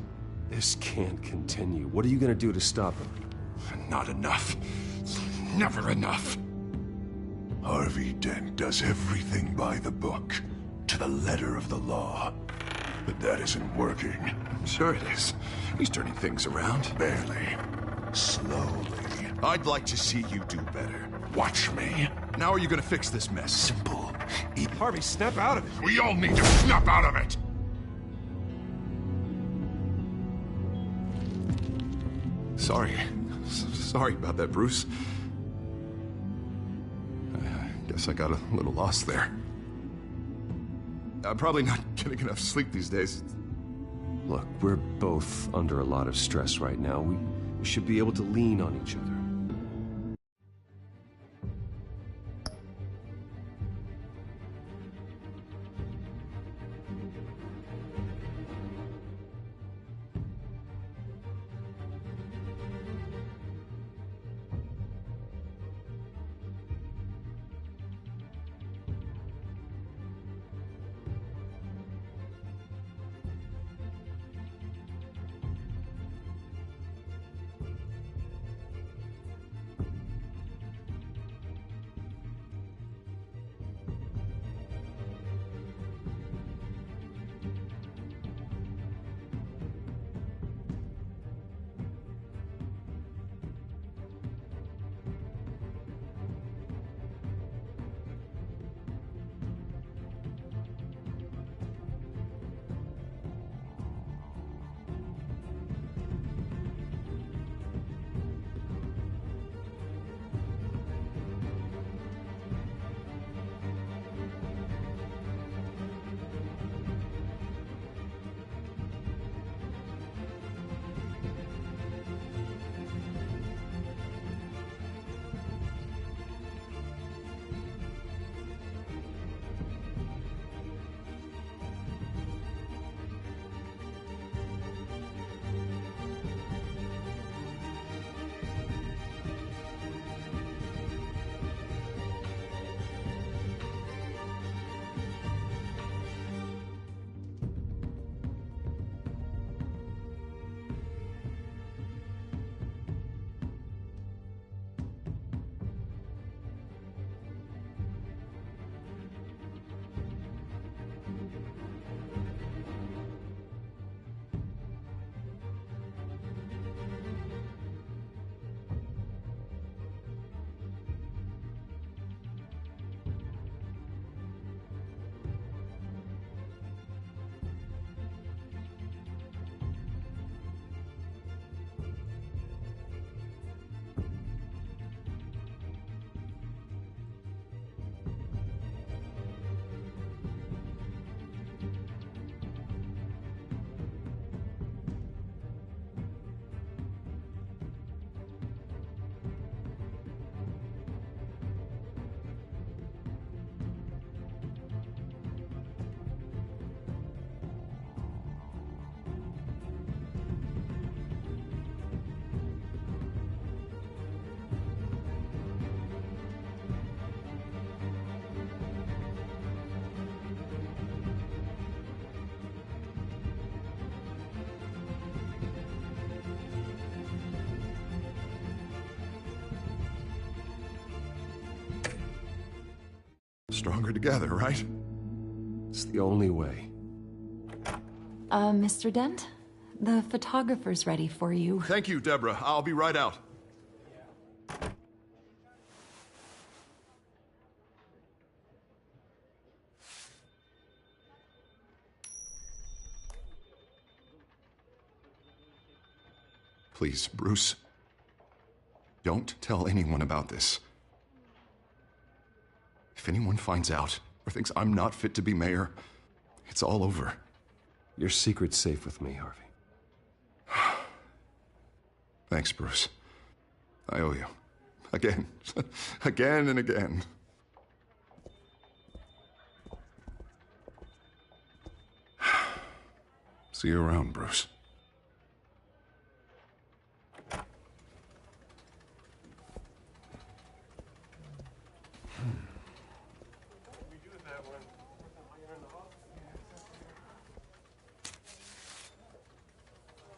This can't continue. What are you gonna do to stop him? Not enough. Never enough. Harvey Dent does everything by the book, to the letter of the law. But that isn't working. Sure it is. He's turning things around. Barely. Slowly. I'd like to see you do better. Watch me. Now are you gonna fix this mess? Simple. Harvey, snap out of it. We all need to snap out of it! Sorry. Sorry about that, Bruce. I guess I got a little lost there. I'm probably not getting enough sleep these days. Look, we're both under a lot of stress right now. We should be able to lean on each other. stronger together, right? It's the only way. Mr. Dent? The photographer's ready for you. Thank you, Deborah. I'll be right out. Please, Bruce. Don't tell anyone about this. If anyone finds out or thinks I'm not fit to be mayor, it's all over. Your secret's safe with me, Harvey. Thanks, Bruce. I owe you. Again. Again and again. See you around, Bruce.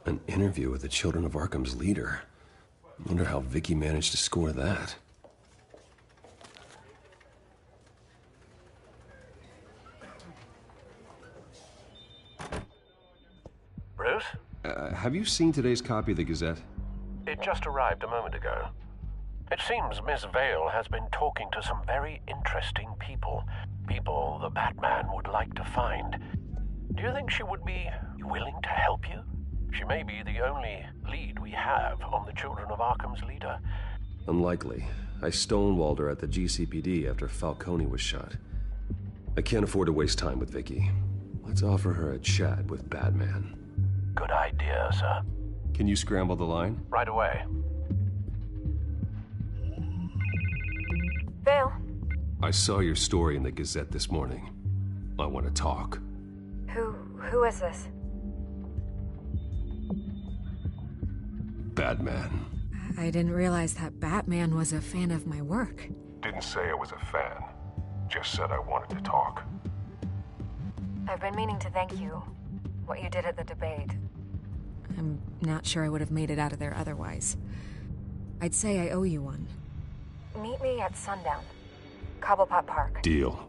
An interview with the Children of Arkham's leader. I wonder how Vicky managed to score that. Bruce? Have you seen today's copy of the Gazette? It just arrived a moment ago. It seems Miss Vale has been talking to some very interesting people. People the Batman would like to find. Do you think she would be willing to help you? She may be the only lead we have on the Children of Arkham's leader. Unlikely. I stonewalled her at the GCPD after Falcone was shot. I can't afford to waste time with Vicky. Let's offer her a chat with Batman. Good idea, sir. Can you scramble the line? Right away. Vale. I saw your story in the Gazette this morning. I want to talk. Who is this? Batman. I didn't realize that Batman was a fan of my work. Didn't say I was a fan. Just said I wanted to talk. I've been meaning to thank you. What you did at the debate. I'm not sure I would have made it out of there otherwise. I'd say I owe you one. Meet me at sundown. Cobblepot Park. Deal.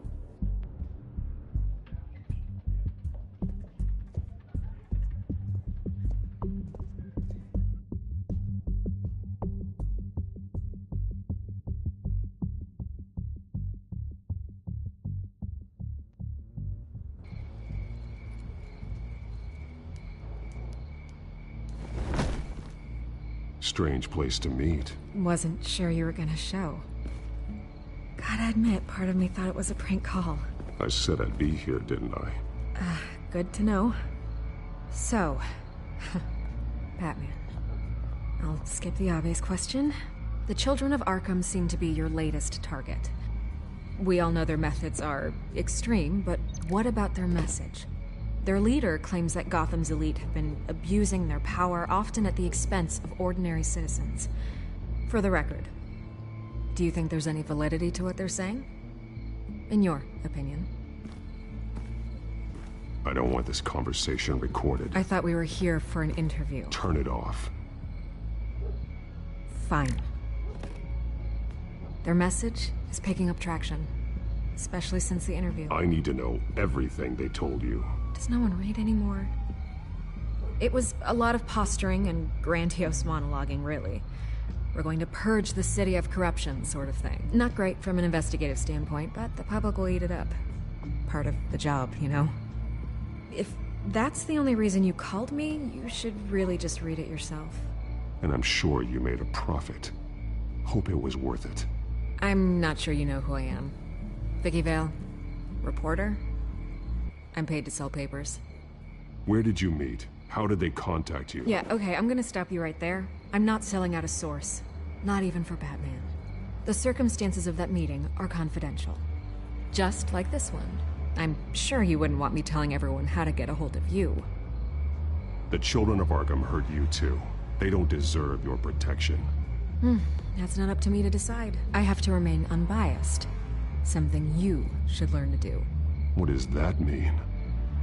Strange place to meet. Wasn't sure you were gonna show. Gotta admit, part of me thought it was a prank call. I said I'd be here, didn't I? Good to know. So, Batman. I'll skip the obvious question. The Children of Arkham seem to be your latest target. We all know their methods are extreme, but what about their message? Their leader claims that Gotham's elite have been abusing their power, often at the expense of ordinary citizens. For the record, do you think there's any validity to what they're saying? In your opinion? I don't want this conversation recorded. I thought we were here for an interview. Turn it off. Fine. Their message is picking up traction, especially since the interview. I need to know everything they told you. Does no one read anymore? It was a lot of posturing and grandiose monologuing, really. We're going to purge the city of corruption, sort of thing. Not great from an investigative standpoint, but the public will eat it up. Part of the job, you know? If that's the only reason you called me, you should really just read it yourself. And I'm sure you made a profit. Hope it was worth it. I'm not sure you know who I am. Vicky Vale. Reporter? I'm paid to sell papers. Where did you meet? How did they contact you? Yeah, okay, I'm gonna stop you right there. I'm not selling out a source. Not even for Batman. The circumstances of that meeting are confidential. Just like this one. I'm sure you wouldn't want me telling everyone how to get a hold of you. The Children of Arkham heard you too. They don't deserve your protection. That's not up to me to decide. I have to remain unbiased. Something you should learn to do. What does that mean?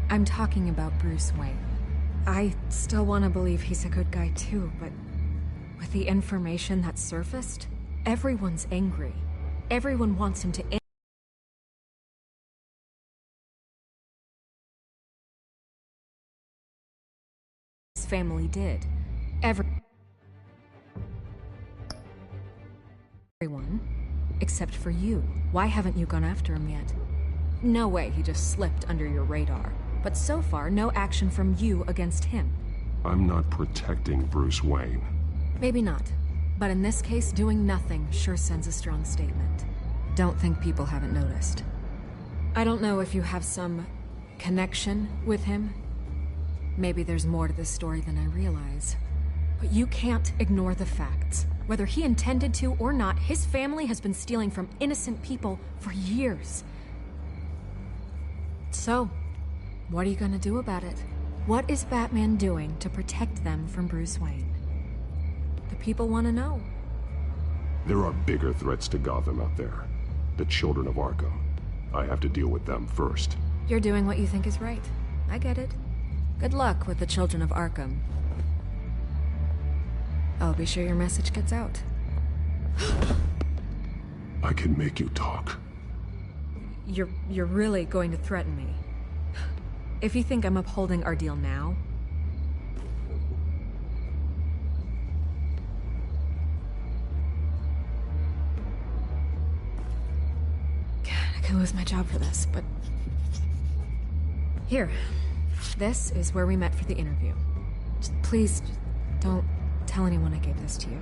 I'm talking about Bruce Wayne. I still want to believe he's a good guy too, but with the information that surfaced, everyone's angry. Everyone wants him to did. Everyone, except for you. Why haven't you gone after him yet? No way he just slipped under your radar. But so far, no action from you against him. I'm not protecting Bruce Wayne. Maybe not. But in this case, doing nothing sure sends a strong statement. Don't think people haven't noticed. I don't know if you have some connection with him. Maybe there's more to this story than I realize. But you can't ignore the facts. Whether he intended to or not, his family has been stealing from innocent people for years. So, what are you gonna do about it? What is Batman doing to protect them from Bruce Wayne? The people want to know. There are bigger threats to Gotham out there. The children of Arkham. I have to deal with them first. You're doing what you think is right. I get it. Good luck with the children of Arkham. I'll be sure your message gets out. I can make you talk. You're really going to threaten me? If you think I'm upholding our deal now... I could lose my job for this, but... Here. This is where we met for the interview. Please, don't tell anyone I gave this to you.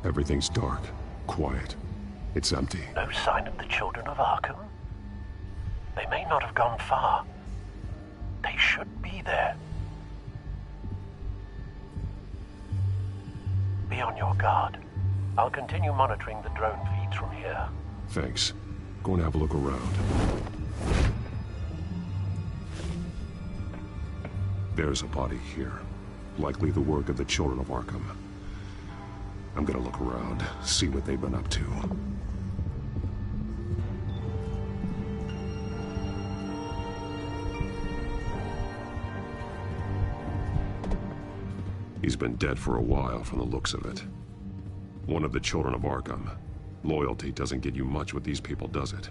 Everything's dark, quiet. It's empty. No sign of the children of Arkham? They may not have gone far. They should be there. Be on your guard. I'll continue monitoring the drone feeds from here. Thanks. Go and have a look around. There's a body here. Likely the work of the children of Arkham. I'm gonna look around, see what they've been up to. He's been dead for a while from the looks of it. One of the children of Arkham. Loyalty doesn't get you much with these people, does it?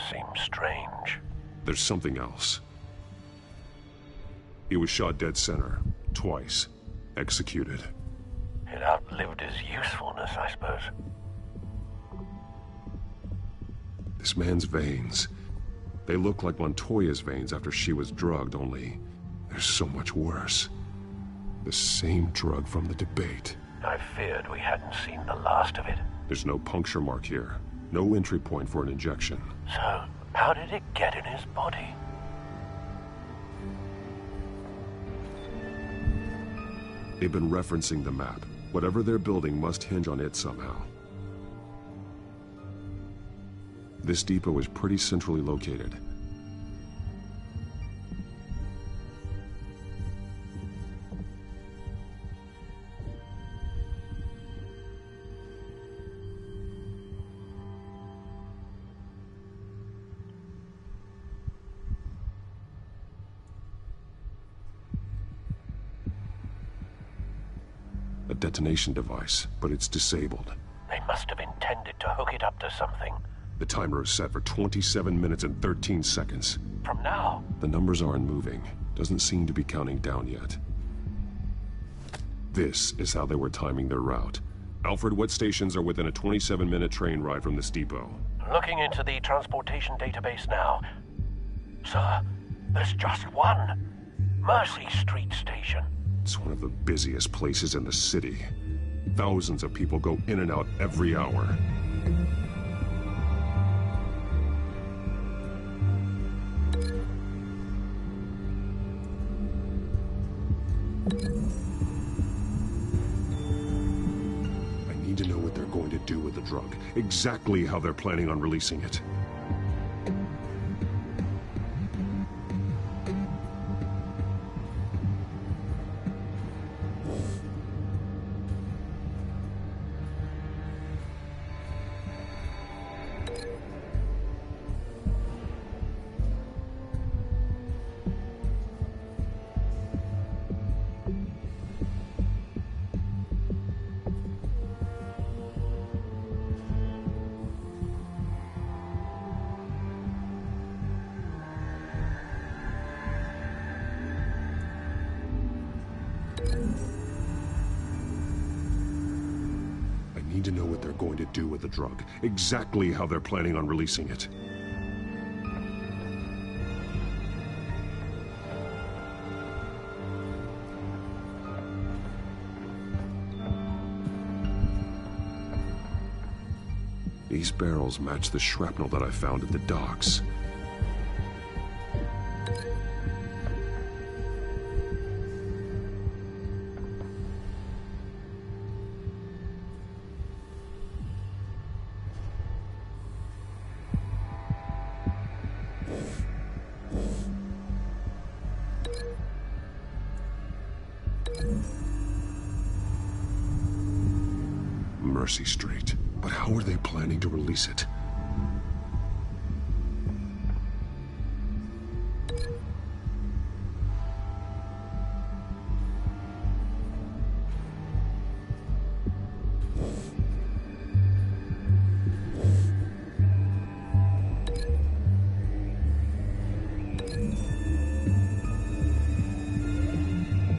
Seems strange. There's something else. He was shot dead center, twice, executed. It outlived his usefulness, I suppose. This man's veins. They look like Montoya's veins after she was drugged, only they're so much worse. The same drug from the debate. I feared we hadn't seen the last of it. There's no puncture mark here. No entry point for an injection. So, how did it get in his body? They've been referencing the map. Whatever they're building must hinge on it somehow. This depot is pretty centrally located. A detonation device, but it's disabled. They must have intended to hook it up to something. The timer is set for 27 minutes and 13 seconds. From now? The numbers aren't moving. Doesn't seem to be counting down yet. This is how they were timing their route. Alfred, what stations are within a 27-minute train ride from this depot? Looking into the transportation database now. Sir, there's just one. Mercy Street Station. It's one of the busiest places in the city. Thousands of people go in and out every hour. need to know what they're going to do with the drug. Exactly how they're planning on releasing it. I need to know what they're going to do with the drug. Exactly how they're planning on releasing it. These barrels match the shrapnel that I found at the docks. Mercy Street. But how are they planning to release it?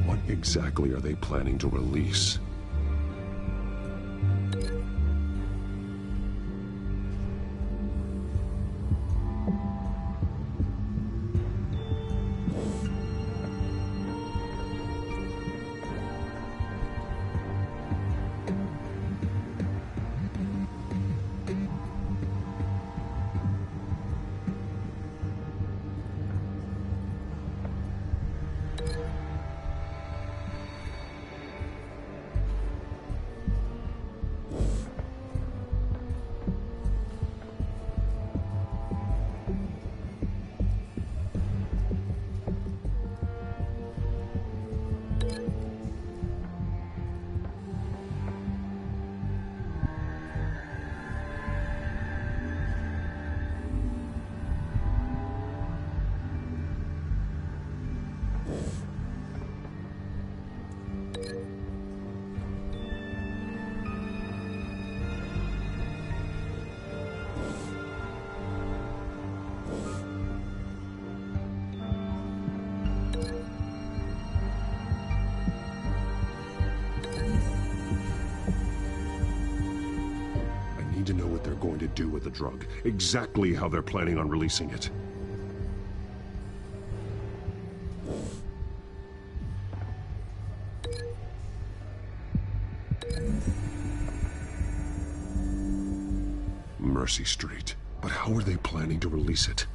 What exactly are they planning to release? To know what they're going to do with the drug. Exactly how they're planning on releasing it. Mercy Street. But how are they planning to release it?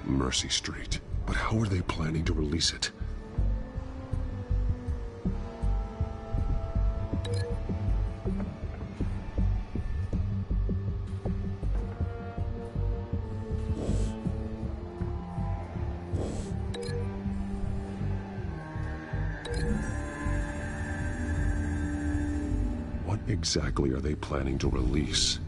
Mercy Street. But how are they planning to release it? What exactly are they planning to release?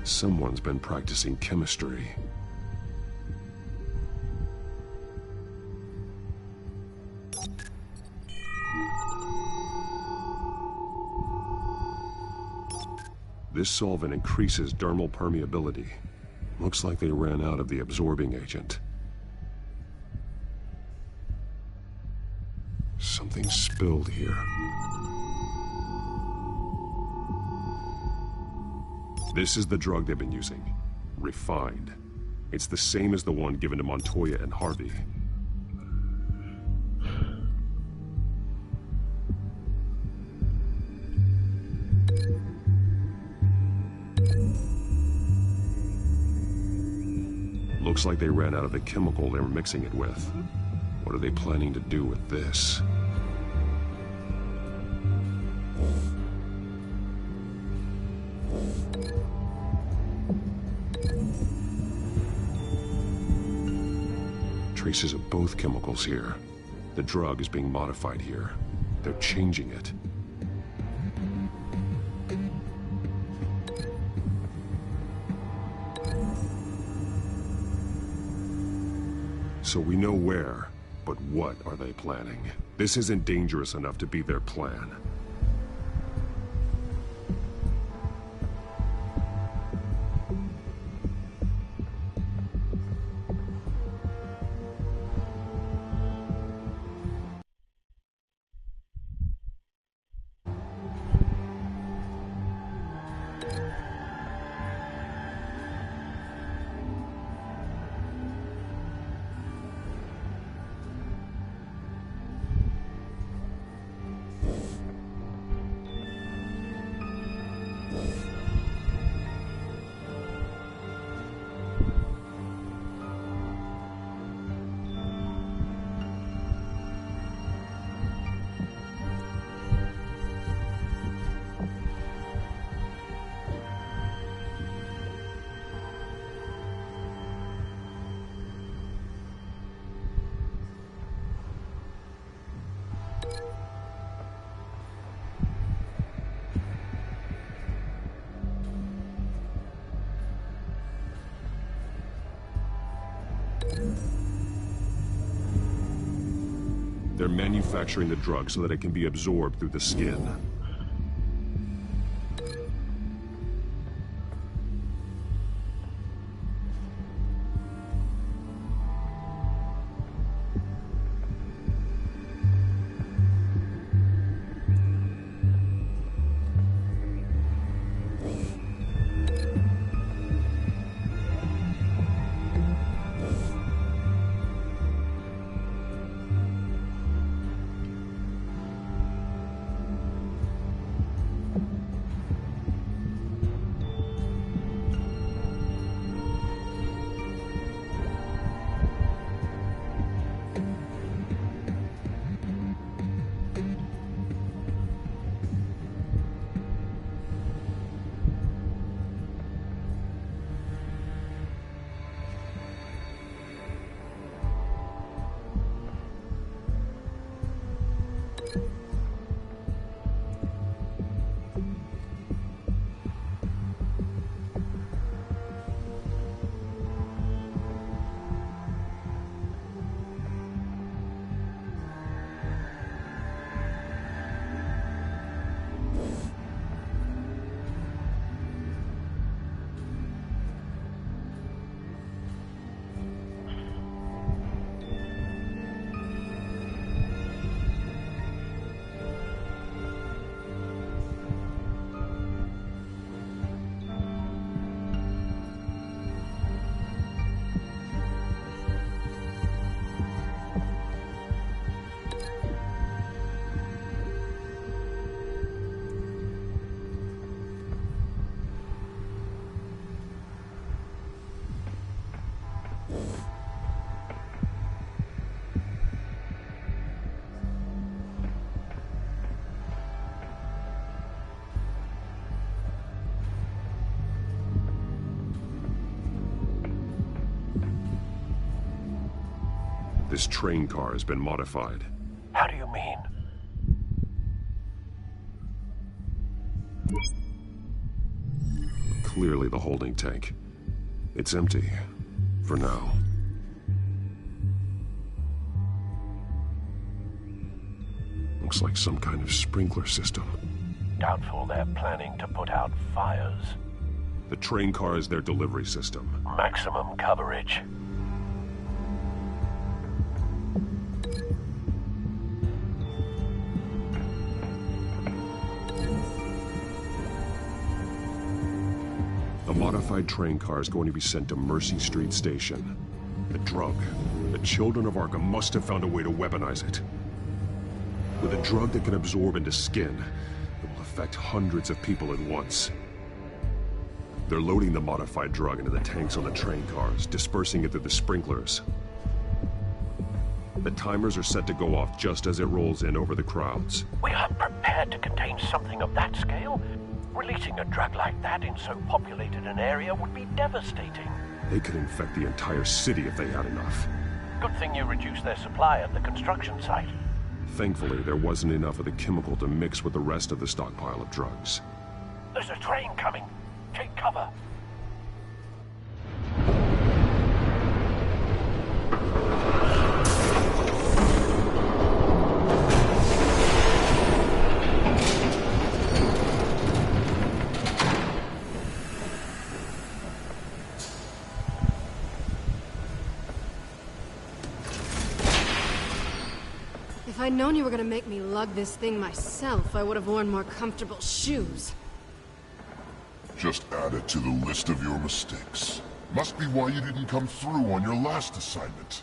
Someone's been practicing chemistry. This solvent increases dermal permeability. Looks like they ran out of the absorbing agent. Something spilled here. This is the drug they've been using. Refined. It's the same as the one given to Montoya and Harvey. Looks like they ran out of the chemical they were mixing it with. What are they planning to do with this? Traces of both chemicals here. The drug is being modified here. They're changing it. So we know where, but what are they planning? This isn't dangerous enough to be their plan. They're manufacturing the drug so that it can be absorbed through the skin. This train car has been modified. How do you mean? Clearly the holding tank. It's empty. For now. Looks like some kind of sprinkler system. Doubtful they're planning to put out fires. The train car is their delivery system. Maximum coverage. The modified train car is going to be sent to Mercy Street Station. The drug. The children of Arkham must have found a way to weaponize it. With a drug that can absorb into skin, it will affect hundreds of people at once. They're loading the modified drug into the tanks on the train cars, dispersing it through the sprinklers. The timers are set to go off just as it rolls in over the crowds. We aren't prepared to contain something of that scale. Releasing a drug like that in so populated an area would be devastating. They could infect the entire city if they had enough. Good thing you reduced their supply at the construction site. Thankfully, there wasn't enough of the chemical to mix with the rest of the stockpile of drugs. There's a train coming. Take cover. If I'd known you were gonna make me lug this thing myself, I would have worn more comfortable shoes. Just add it to the list of your mistakes. Must be why you didn't come through on your last assignment.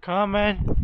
Coming.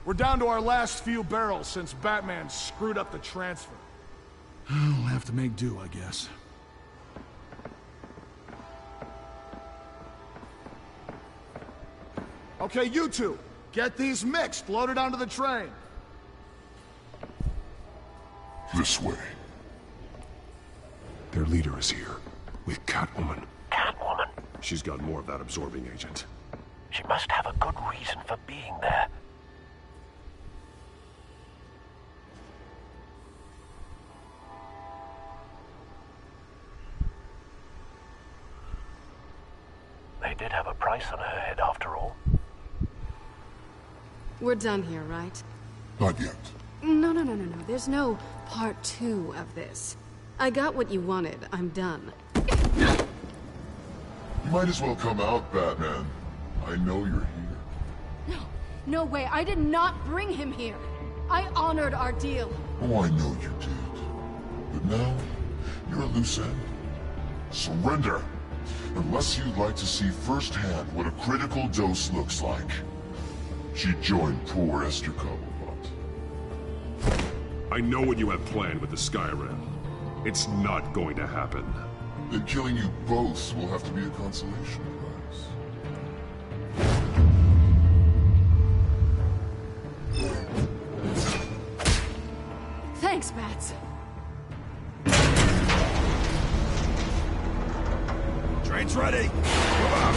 We're down to our last few barrels since Batman screwed up the transfer. We'll have to make do, I guess. Okay, you two, get these mixed, loaded onto the train. This way. Their leader is here, with Catwoman. Catwoman? She's got more of that absorbing agent. She must have a good reason for being there. They did have a price on her head, after all. We're done here, right? Not yet. No. There's no part 2 of this. I got what you wanted. I'm done. You might as well come out, Batman. I know you're here. No way. I did not bring him here. I honored our deal. Oh, I know you did. But now, you're a loose end. Surrender! Unless you'd like to see firsthand what a critical dose looks like. She joined poor Esther Cobblepot. I know what you have planned with the Skyrim. It's not going to happen. Then killing you both will have to be a consolation prize. Thanks, Bats. Train's ready. Come on.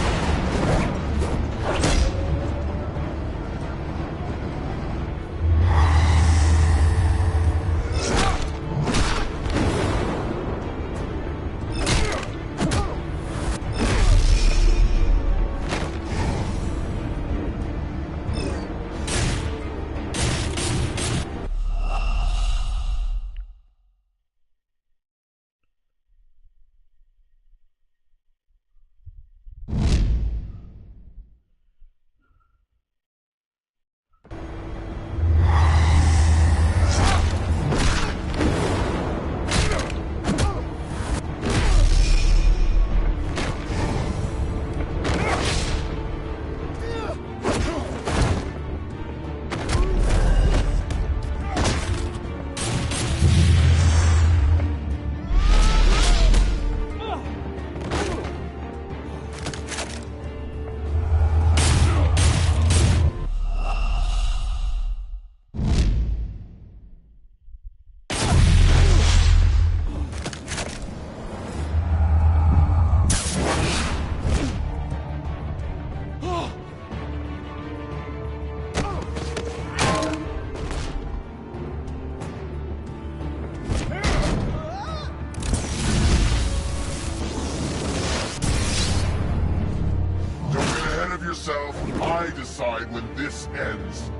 I decide when this ends.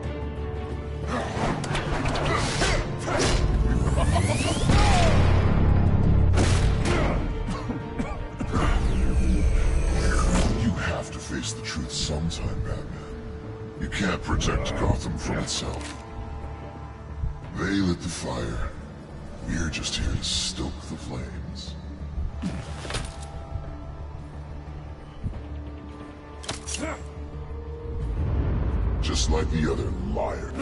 You have to face the truth sometime, Batman. You can't protect Gotham from itself. They lit the fire. We're just here to stoke the flames. Just like the other liar.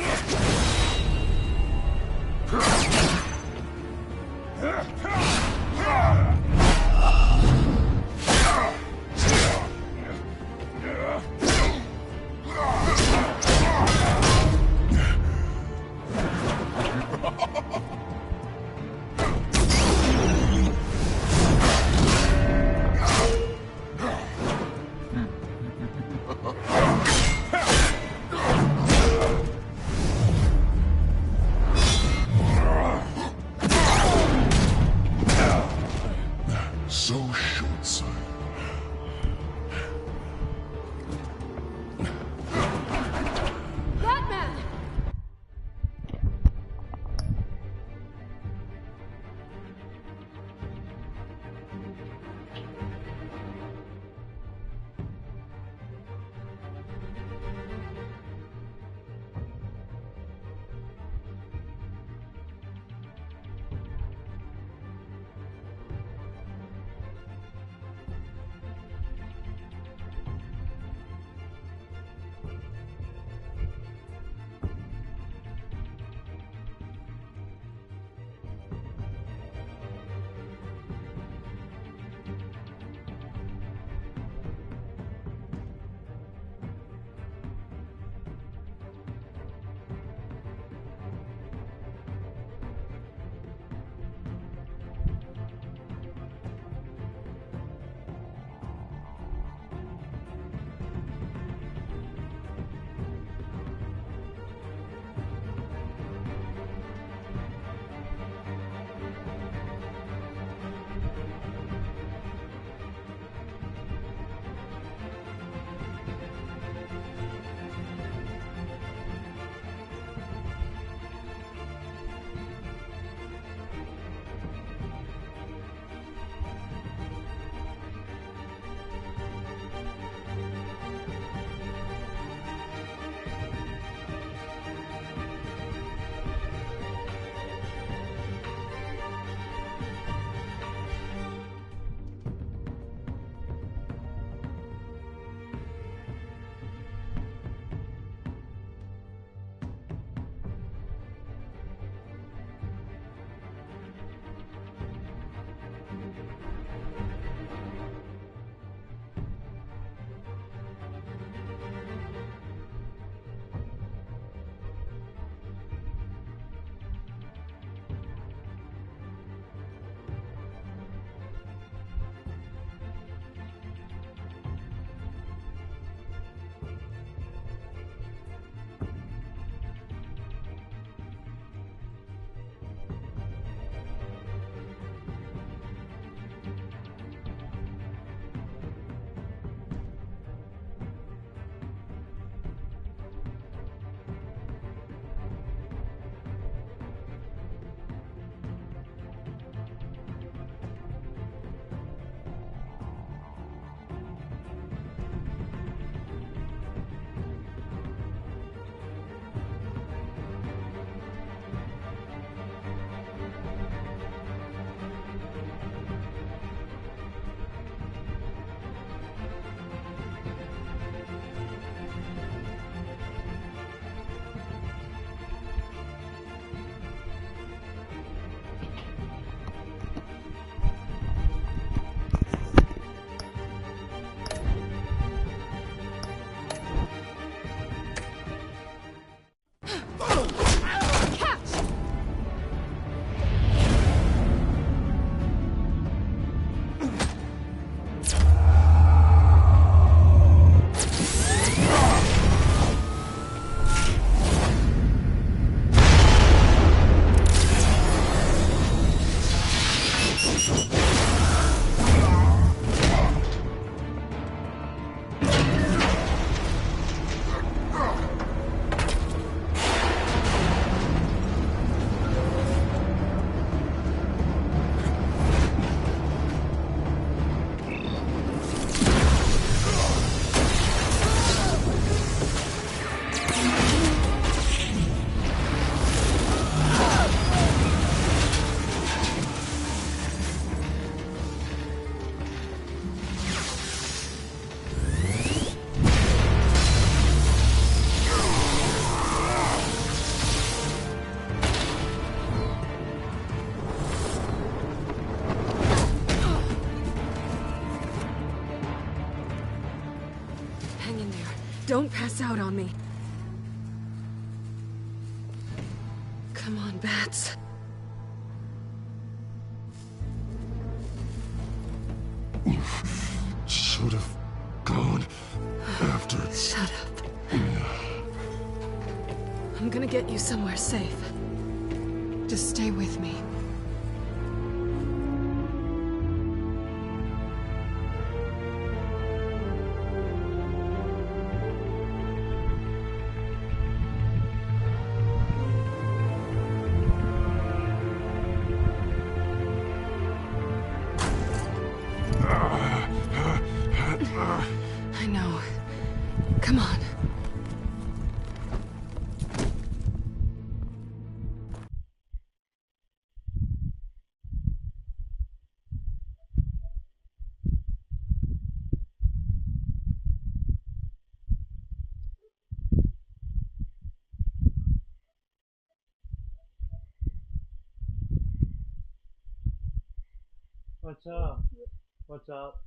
Don't pass out on me. Come on, Bats. You should have gone after... Shut up. I'm gonna get you somewhere safe. Just stay with me. I know. Come on. What's up? What's up?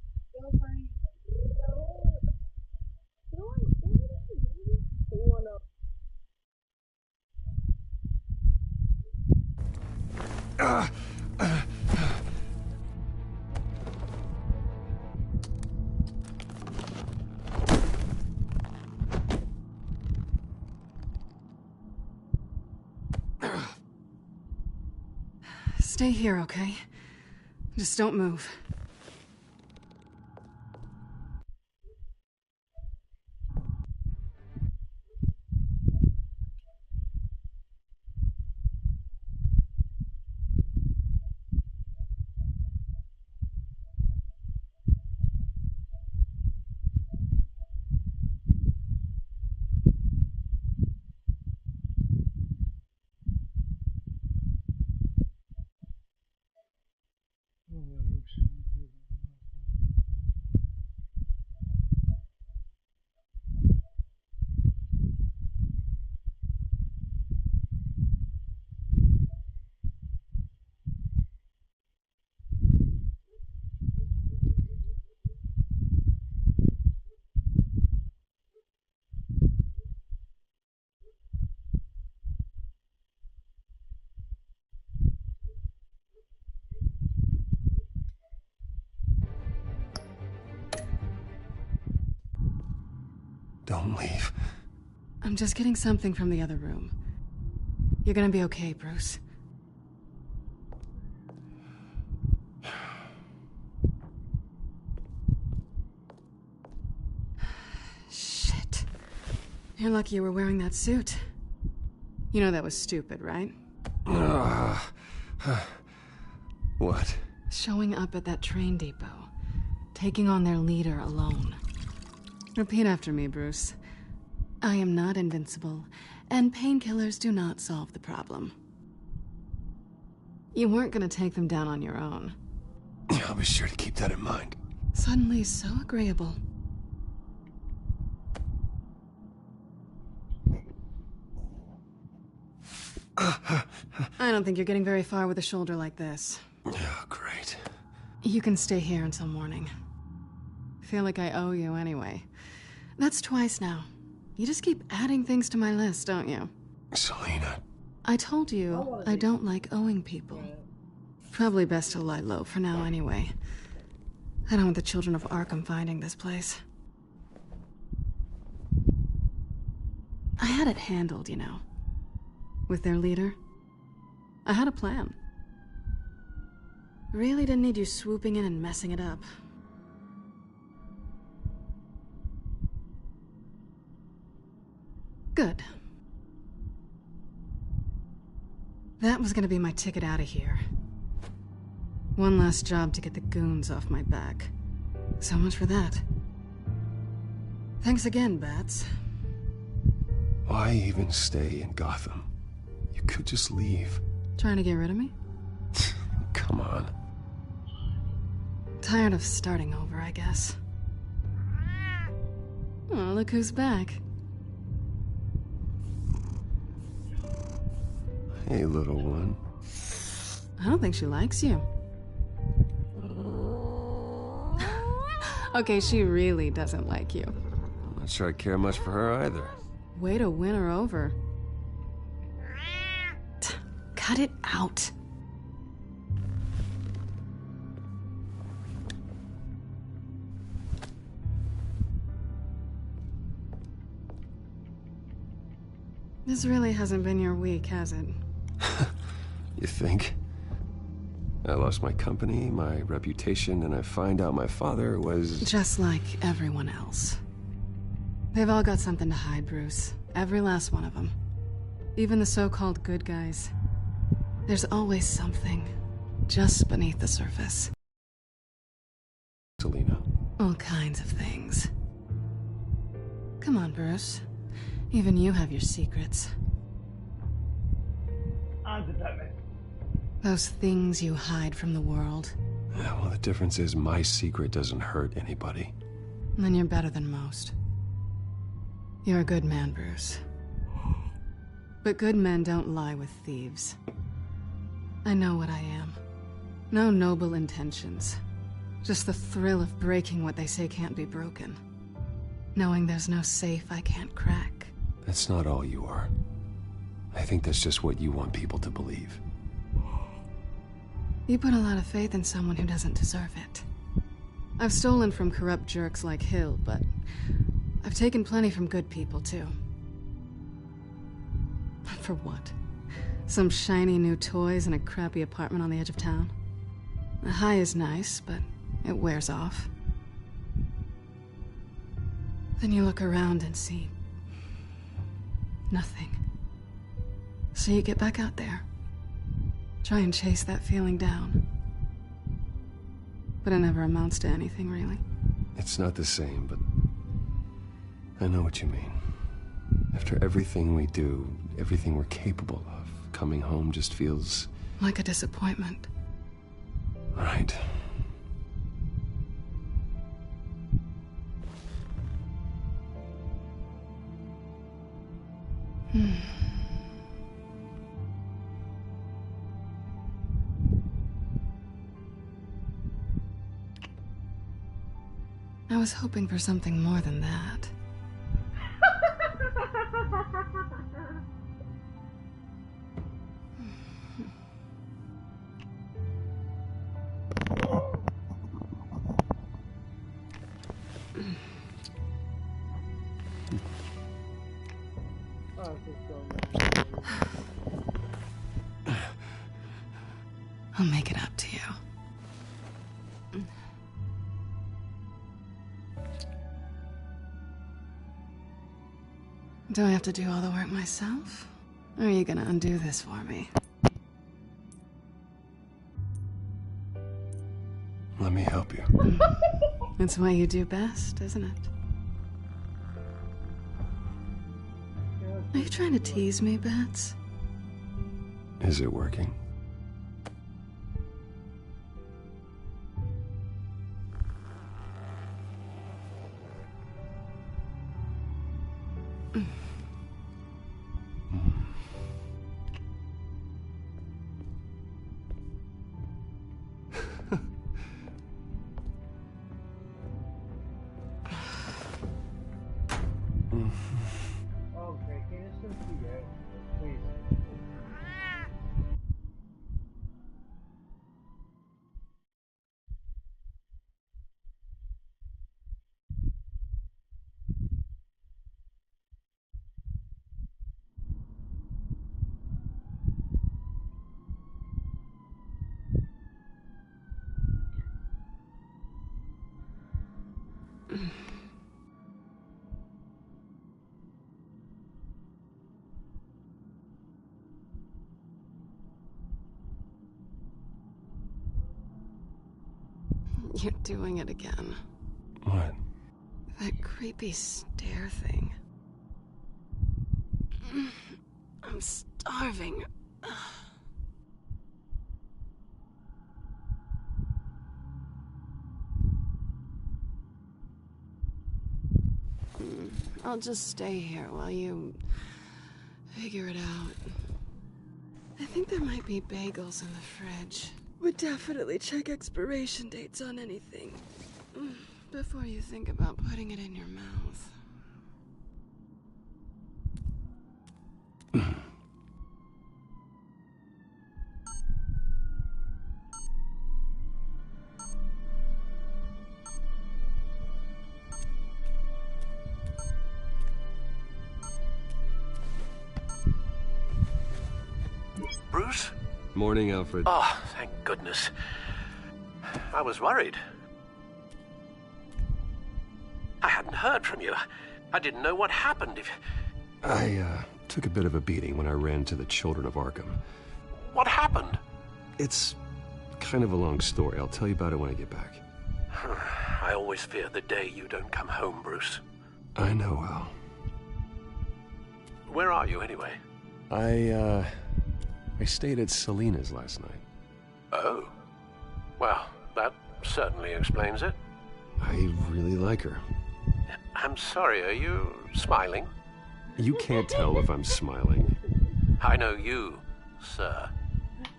Stay here, okay? Just don't move. Don't leave. I'm just getting something from the other room. You're gonna be okay, Bruce. Shit. You're lucky you were wearing that suit. You know that was stupid, right? What? Showing up at that train depot. Taking on their leader alone. Repeat after me, Bruce. I am not invincible, and painkillers do not solve the problem. You weren't gonna take them down on your own. I'll be sure to keep that in mind. Suddenly so agreeable. I don't think you're getting very far with a shoulder like this. Oh, great. You can stay here until morning. Feel like I owe you anyway. That's twice now. You just keep adding things to my list, don't you? Selina. I told you I don't like owing people. Probably best to lie low for now anyway. I don't want the children of Arkham finding this place. I had it handled, you know. With their leader. I had a plan. Really didn't need you swooping in and messing it up. Good. That was gonna be my ticket out of here. One last job to get the goons off my back. So much for that. Thanks again, Bats. Why even stay in Gotham? You could just leave. Trying to get rid of me? Come on. Tired of starting over, I guess. Oh, look who's back. Hey, little one. I don't think she likes you. Okay, she really doesn't like you. I'm not sure I care much for her either. Way to win her over. Cut it out. This really hasn't been your week, has it? You think? I lost my company, my reputation, and I find out my father was... Just like everyone else. They've all got something to hide, Bruce. Every last one of them. Even the so-called good guys. There's always something just beneath the surface. Selina. All kinds of things. Come on, Bruce. Even you have your secrets. I'm the Batman. Those things you hide from the world. Yeah, well, the difference is my secret doesn't hurt anybody. Then you're better than most. You're a good man, Bruce. But good men don't lie with thieves. I know what I am. No noble intentions. Just the thrill of breaking what they say can't be broken. Knowing there's no safe I can't crack. That's not all you are. I think that's just what you want people to believe. You put a lot of faith in someone who doesn't deserve it. I've stolen from corrupt jerks like Hill, but I've taken plenty from good people, too. For what? Some shiny new toys and a crappy apartment on the edge of town? The high is nice, but it wears off. Then you look around and see nothing. So you get back out there. Try and chase that feeling down. But it never amounts to anything, really. It's not the same, but I know what you mean. After everything we do, everything we're capable of, coming home just feels... like a disappointment. Right. I was hoping for something more than that. I'll make it up to you. Do I have to do all the work myself? Or are you gonna undo this for me? Let me help you. It's what you do best, isn't it? Are you trying to tease me, Bats? Is it working? Okay, can you still see it? Please. You're doing it again. What? That creepy stare thing. I'm starving. I'll just stay here while you figure it out. I think there might be bagels in the fridge. Would definitely check expiration dates on anything before you think about putting it in your mouth. Bruce? Morning, Alfred. Oh, thank goodness. I was worried. I hadn't heard from you. I didn't know what happened. I took a bit of a beating when I ran to the Children of Arkham. What happened? It's kind of a long story. I'll tell you about it when I get back. I always fear the day you don't come home, Bruce. I know, Al. Where are you, anyway? I stayed at Selina's last night. Oh. Well, that certainly explains it. I really like her. I'm sorry, are you smiling? You can't tell if I'm smiling. I know you, sir.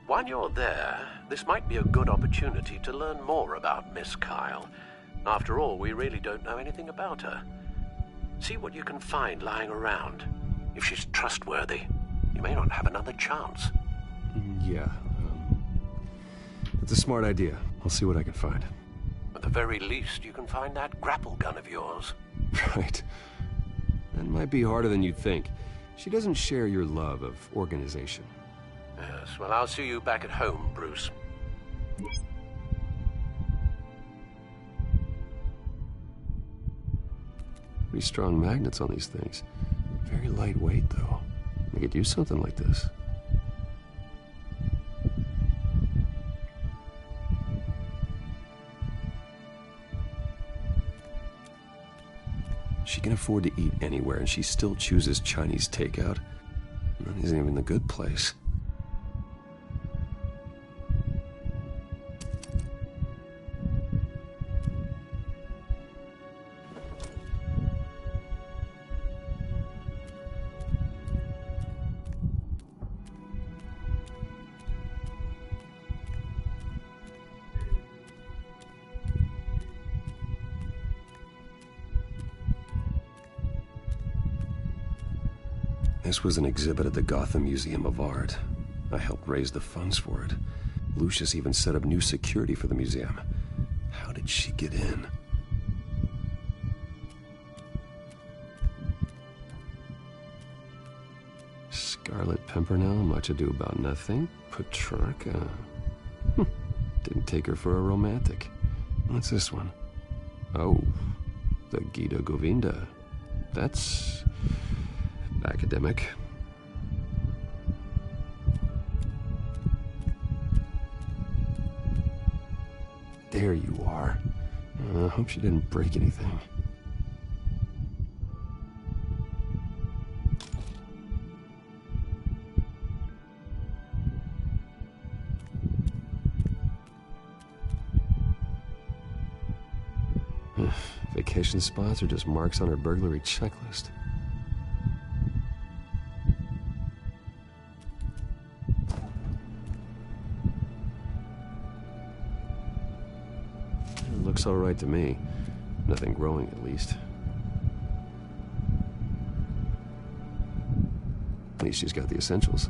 While you're there, this might be a good opportunity to learn more about Miss Kyle. After all, we really don't know anything about her. See what you can find lying around. If she's trustworthy, you may not have another chance. Yeah, it's a smart idea. I'll see what I can find. At the very least, you can find that grapple gun of yours. Right. That might be harder than you'd think. She doesn't share your love of organization. Yes, well, I'll see you back at home, Bruce. Pretty strong magnets on these things. Very lightweight, though. I could use something like this. She can afford to eat anywhere, and she still chooses Chinese takeout. That isn't even the good place. This was an exhibit at the Gotham Museum of Art. I helped raise the funds for it. Lucius even set up new security for the museum. How did she get in? Scarlet Pimpernel, Much Ado About Nothing, Petrarca. Didn't take her for a romantic. What's this one? Oh, the Gita Govinda. That's academic. There you are. I hope she didn't break anything. Vacation spots are just marks on her burglary checklist. Looks all right to me. Nothing growing, at least. At least she's got the essentials.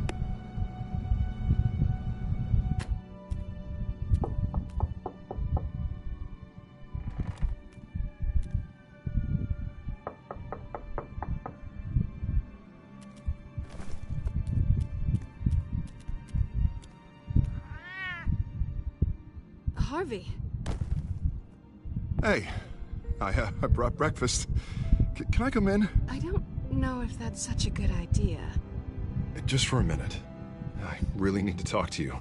Harvey. Hey, I brought breakfast. Can I come in? I don't know if that's such a good idea. Just for a minute. I really need to talk to you.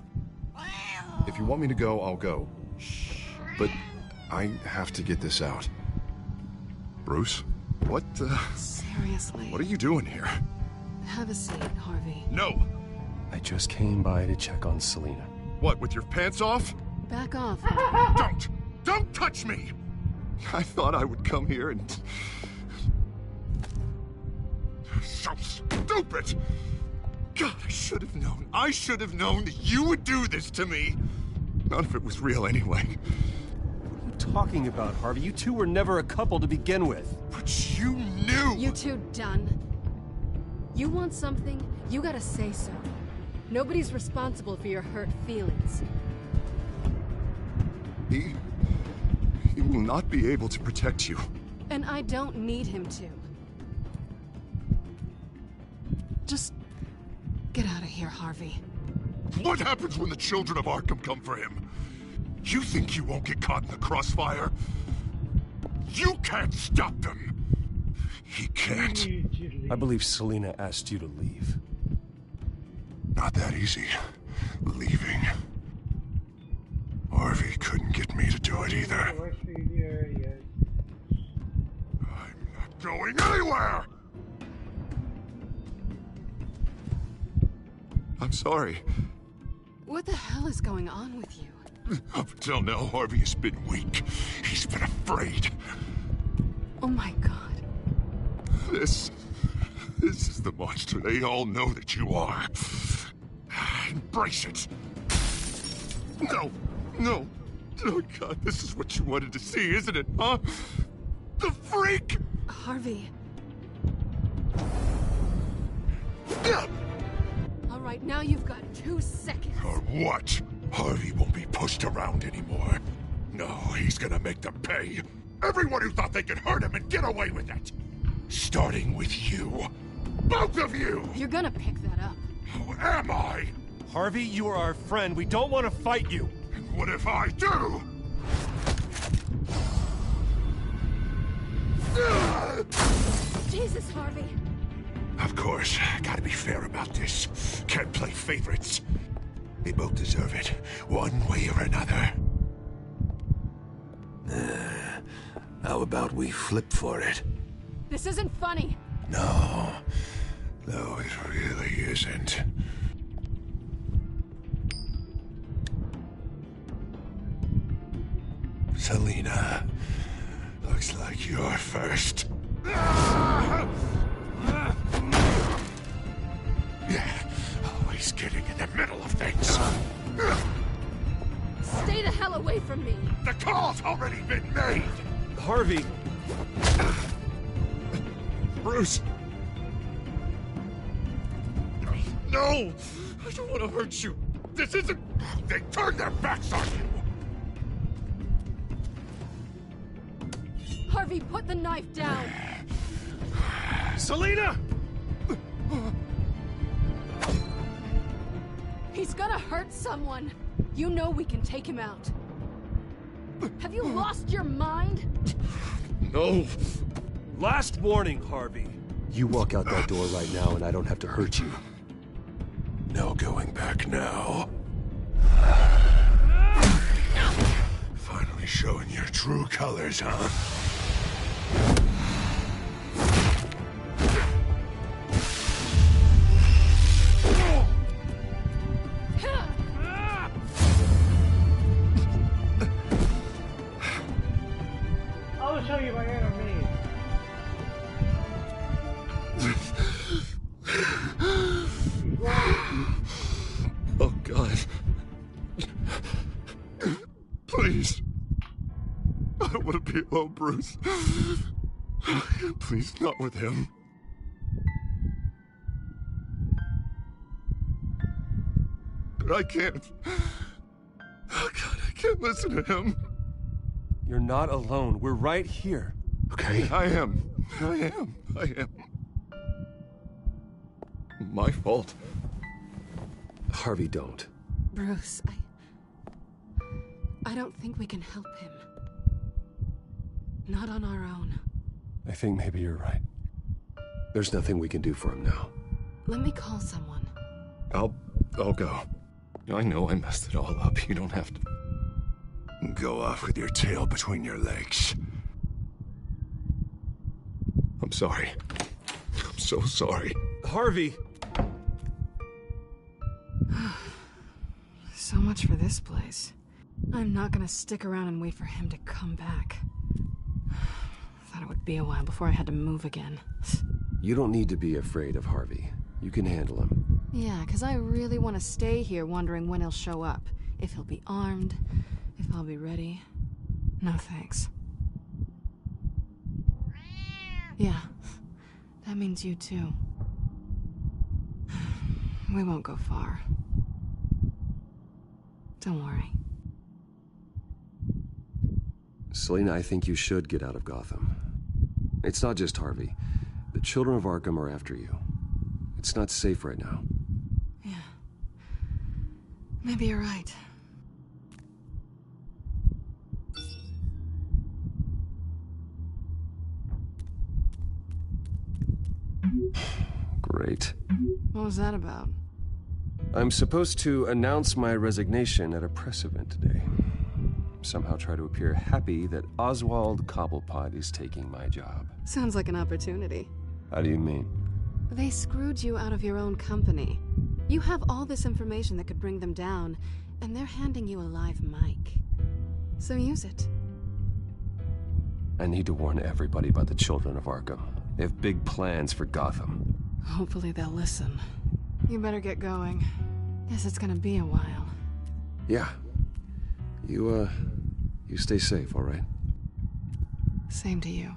If you want me to go, I'll go. But I have to get this out. Bruce? What, Seriously? What are you doing here? Have a seat, Harvey. No! I just came by to check on Selina. What, with your pants off? Back off. Don't touch me! I thought I would come here and... So stupid! God, I should have known. I should have known that you would do this to me. None of it was real anyway. What are you talking about, Harvey? You two were never a couple to begin with. But you knew! You two done? You want something, you gotta say so. Nobody's responsible for your hurt feelings. He will not be able to protect you. And I don't need him to. Just get out of here, Harvey. What happens when the children of Arkham come for him? You think you won't get caught in the crossfire? You can't stop them! He can't. I believe Selina asked you to leave. Not that easy. Leaving. Harvey couldn't get me to do it either. I'm not going anywhere! I'm sorry. What the hell is going on with you? Up until now, Harvey has been weak. He's been afraid. Oh my god. This is the monster they all know that you are. Embrace it. No. Oh God, this is what you wanted to see, isn't it, huh? The freak! Harvey. All right, now you've got 2 seconds. Or what? Harvey won't be pushed around anymore. No, he's gonna make them pay. Everyone who thought they could hurt him and get away with it. Starting with you. Both of you! You're gonna pick that up. Who am I? Harvey, you are our friend. We don't want to fight you. And what if I do? Jesus, Harvey. Of course, gotta be fair about this. Can't play favorites. They both deserve it, one way or another. How about we flip for it? This isn't funny. No, it really isn't. Selina, looks like you're first. Yeah, always getting in the middle of things. Stay the hell away from me. The call's already been made. Harvey. Bruce. No, I don't want to hurt you. This isn't... They turned their backs on you. Harvey, put the knife down. Selina! He's gonna hurt someone. You know we can take him out. Have you lost your mind? No. Last warning, Harvey. You walk out that door right now and I don't have to hurt you. No going back now. Finally showing your true colors, huh? I will show you my enemy. Oh, God. Please. I don't want to be alone, Bruce. Please, not with him. But I can't. Oh, God, I can't listen to him. You're not alone. We're right here. Okay? I am. My fault. Harvey, don't. Bruce, I don't think we can help him. Not on our own. I think maybe you're right. There's nothing we can do for him now. Let me call someone. I'll go. I know I messed it all up. You don't have to... Go off with your tail between your legs. I'm sorry. I'm so sorry. Harvey! So much for this place. I'm not gonna stick around and wait for him to come back. Thought it would be a while before I had to move again. You don't need to be afraid of Harvey. You can handle him. Yeah, because I really want to stay here wondering when he'll show up. If he'll be armed, if I'll be ready. No thanks. Yeah, that means you too. We won't go far. Don't worry. Selina, I think you should get out of Gotham. It's not just Harvey. The children of Arkham are after you. It's not safe right now. Yeah. Maybe you're right. Great. What was that about? I'm supposed to announce my resignation at a press event today. Somehow try to appear happy that Oswald Cobblepot is taking my job. Sounds like an opportunity. How do you mean? They screwed you out of your own company. You have all this information that could bring them down, and they're handing you a live mic. So use it. I need to warn everybody about the Children of Arkham. They have big plans for Gotham. Hopefully they'll listen. You better get going. Guess it's gonna be a while. Yeah. You stay safe, all right? Same to you.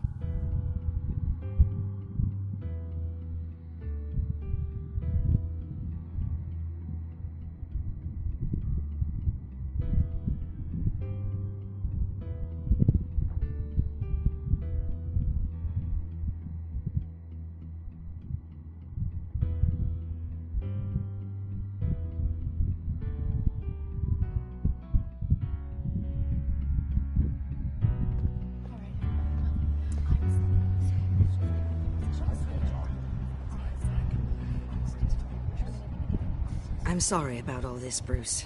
I'm sorry about all this, Bruce.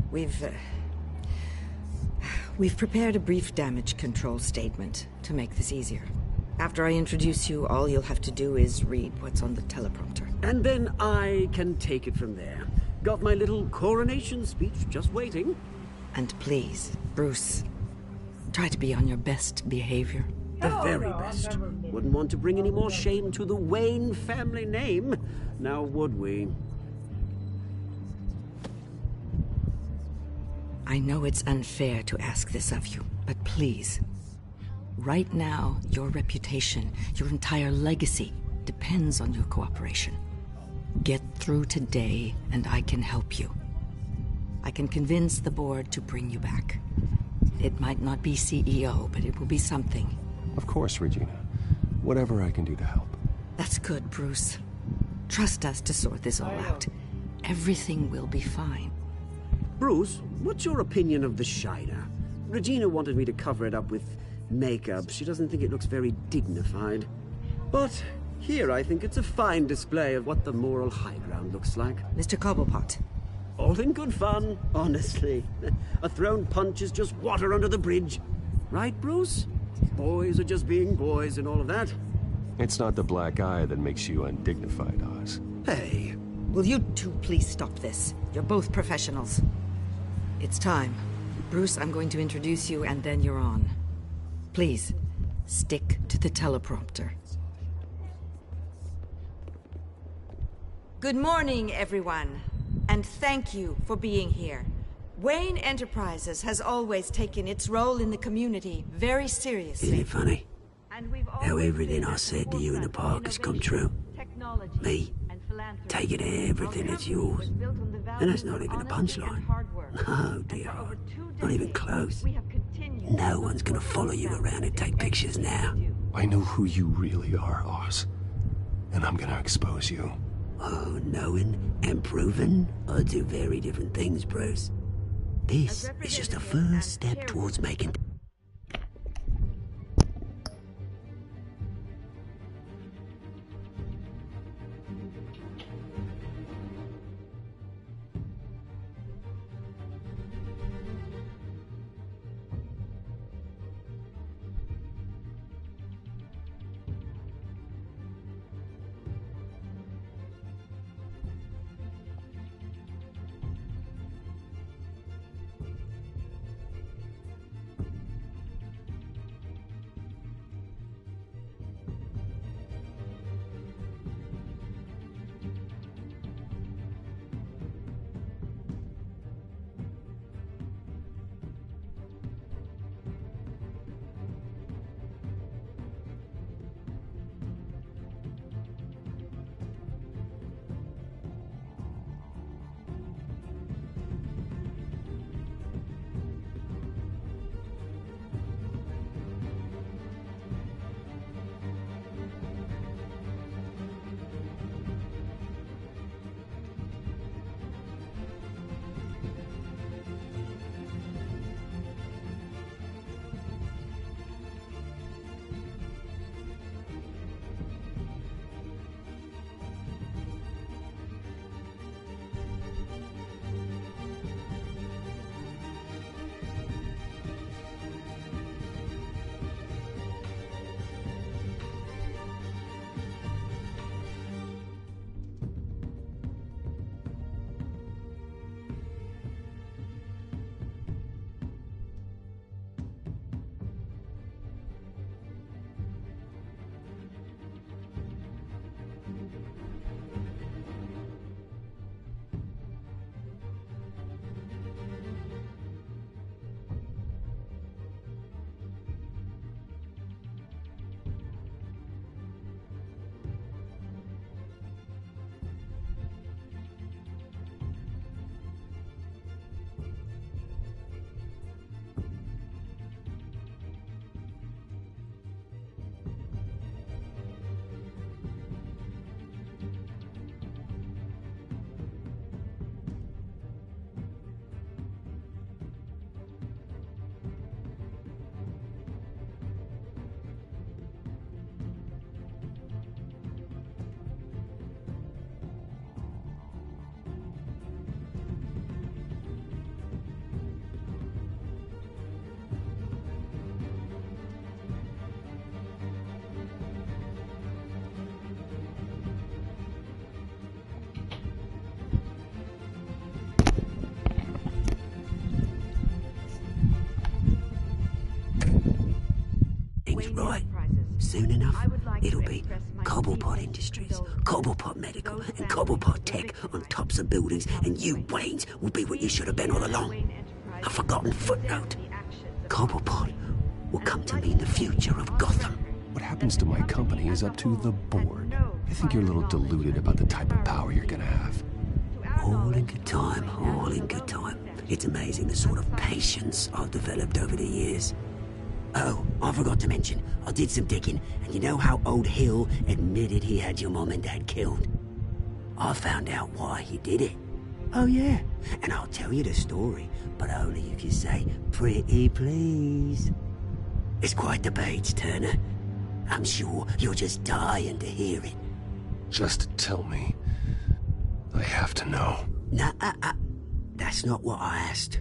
We've prepared a brief damage control statement to make this easier. After I introduce you, all you'll have to do is read what's on the teleprompter. And then I can take it from there. Got my little coronation speech just waiting. And please, Bruce, try to be on your best behavior. The very best. Wouldn't want to bring any more shame to the Wayne family name, now would we? I know it's unfair to ask this of you, but please. Right now, your reputation, your entire legacy, depends on your cooperation. Get through today, and I can help you. I can convince the board to bring you back. It might not be CEO, but it will be something. Of course, Regina. Whatever I can do to help. That's good, Bruce. Trust us to sort this all out. Everything will be fine. Bruce, what's your opinion of the Shiner? Regina wanted me to cover it up with makeup. She doesn't think it looks very dignified. But here I think it's a fine display of what the moral high ground looks like. Mr. Cobblepot. All in good fun, honestly. A thrown punch is just water under the bridge. Right, Bruce? Boys are just being boys and all of that. It's not the black eye that makes you undignified, Oz. Hey, will you two please stop this? You're both professionals. It's time. Bruce, I'm going to introduce you and then you're on. Please, stick to the teleprompter. Good morning, everyone. And thank you for being here. Wayne Enterprises has always taken its role in the community very seriously. Isn't it funny? How everything I said to you in the park has come true. Me, taking everything that's yours. And that's not even a punchline. No, dear. Not even close. No one's gonna follow you around and take pictures now. I know who you really are, Oz. And I'm gonna expose you. Oh, knowing and proving are two very different things, Bruce. This is just a first step towards making... things right. Soon enough, it'll be Cobblepot Industries, Cobblepot Medical, and Cobblepot Tech on tops of buildings, and you, Waynes, will be what you should have been all along. A forgotten footnote. Cobblepot will come to mean the future of Gotham. What happens to my company is up to the board. I think you're a little deluded about the type of power you're gonna have. All in good time, all in good time. It's amazing the sort of patience I've developed over the years. Oh, I forgot to mention, I did some digging, and you know how old Hill admitted he had your mom and dad killed? I found out why he did it. Oh yeah, and I'll tell you the story, but only if you say, pretty please. It's quite the page, Turner. I'm sure you're just dying to hear it. Just tell me. I have to know. Nah, that's not what I asked.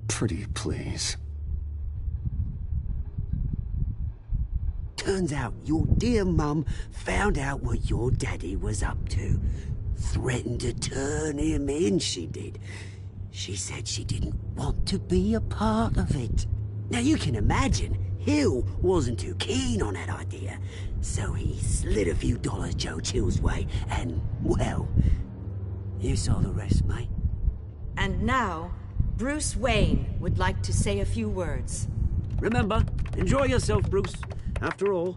Pretty please. Turns out your dear mum found out what your daddy was up to. Threatened to turn him in, she did. She said she didn't want to be a part of it. Now you can imagine, Hill wasn't too keen on that idea. So he slid a few dollars Joe Chill's way, and, well, you saw the rest, mate. And now, Bruce Wayne would like to say a few words. Remember, enjoy yourself, Bruce. After all...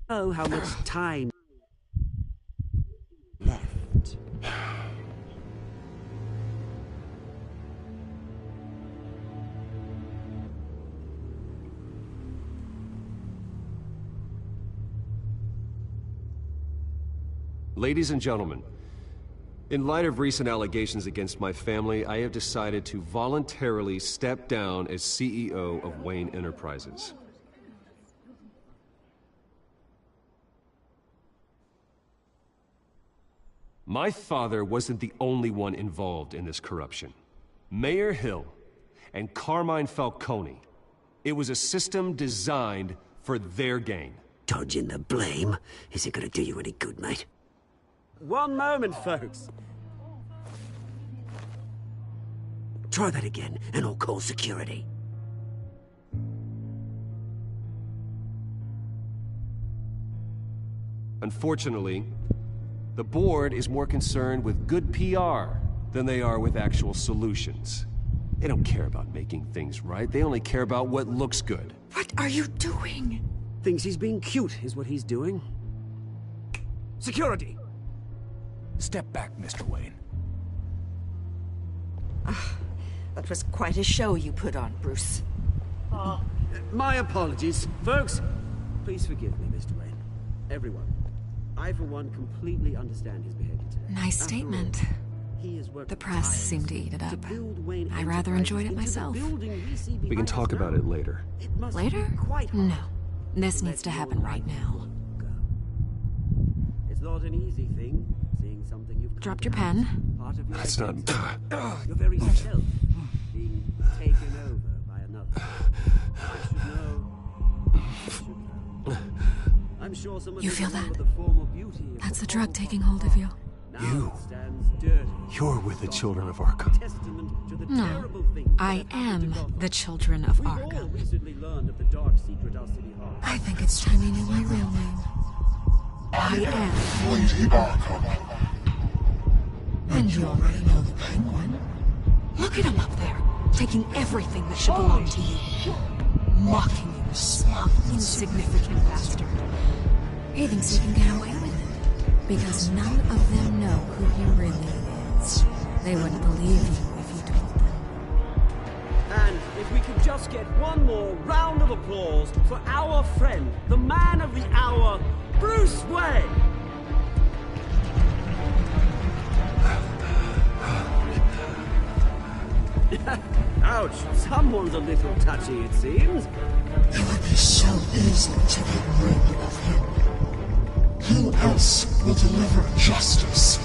Oh, how much time left. Ladies and gentlemen, in light of recent allegations against my family, I have decided to voluntarily step down as CEO of Wayne Enterprises. My father wasn't the only one involved in this corruption. Mayor Hill and Carmine Falcone. It was a system designed for their gain. Dodging the blame isn't gonna do you any good, mate. One moment, folks. Try that again, and I'll call security. Unfortunately, the board is more concerned with good PR than they are with actual solutions. They don't care about making things right. They only care about what looks good. What are you doing? Thinks he's being cute, is what he's doing. Security! Step back, Mr. Wayne. That was quite a show you put on, Bruce. My apologies. Folks, please forgive me, Mr. Wayne. Everyone. I, for one, completely understand his behavior today. Nice statement. The press seemed to eat it up. I rather enjoyed it myself. We can talk about it later. Later? No. This needs to happen right now. It's not an easy thing, seeing something you've dropped your pen. That's not... Your very self being taken over by another. I should know. I'm sure someone You feel that? with the form of beauty of That's the drug taking hold of you. You're with the children of Arkham. No, I am the children of Arkham. I think it's time you knew my real name. I am Lady Arkham. And you already know the Penguin. Look at him up there, taking everything that should belong to you. Mocking you, smug, insignificant bastard. He thinks he can get away with it, because none of them know who he really is. They wouldn't believe you if you told them. And if we could just get one more round of applause for our friend, the man of the hour, Bruce Wayne! Ouch, someone's a little touchy, it seems. It would be so easy to get rid of him. Who else will deliver justice?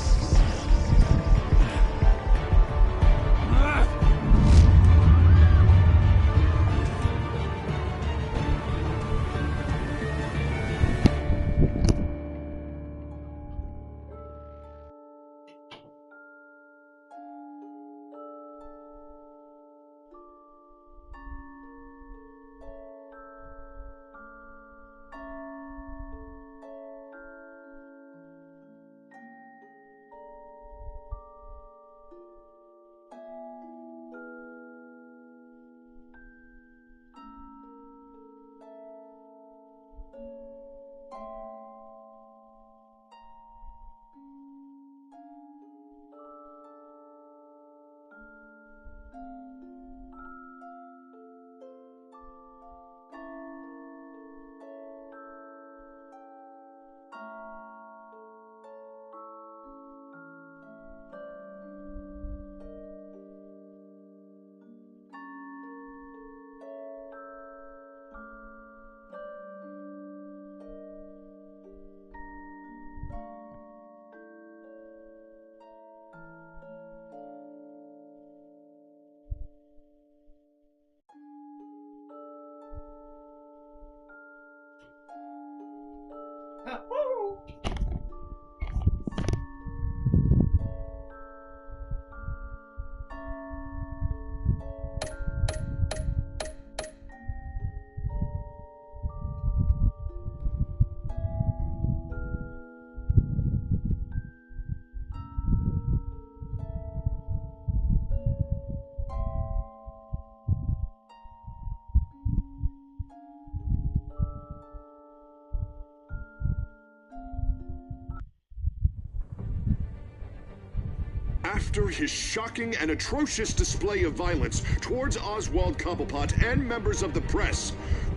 After his shocking and atrocious display of violence towards Oswald Cobblepot and members of the press,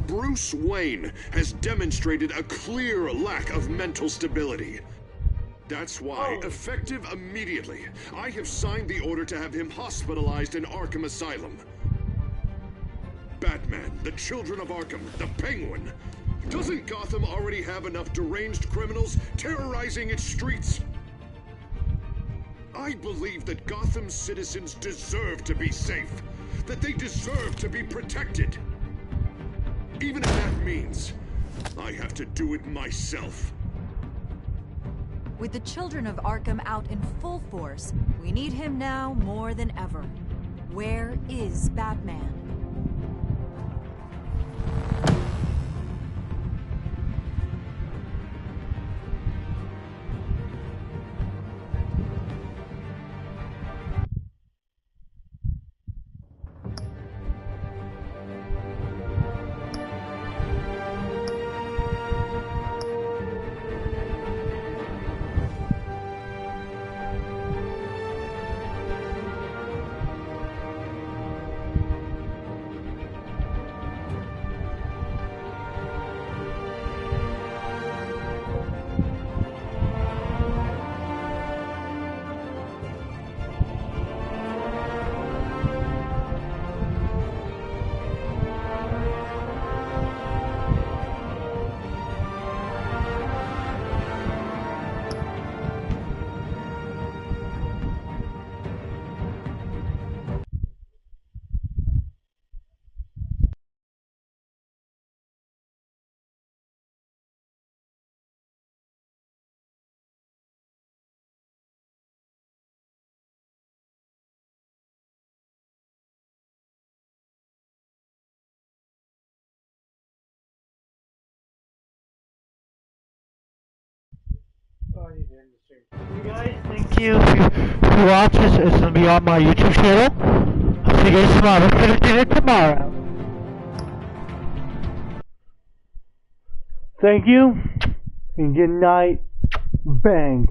Bruce Wayne has demonstrated a clear lack of mental stability. That's why, effective immediately, I have signed the order to have him hospitalized in Arkham Asylum. Batman, the Children of Arkham, the Penguin. Doesn't Gotham already have enough deranged criminals terrorizing its streets? I believe that Gotham's citizens deserve to be safe, that they deserve to be protected. Even if that means I have to do it myself. With the Children of Arkham out in full force, we need him now more than ever. Where is Batman? You guys, thank you for watching. It's gonna be on my YouTube channel. I'll see you guys tomorrow. We're finishing it tomorrow. Thank you, and good night. Bang.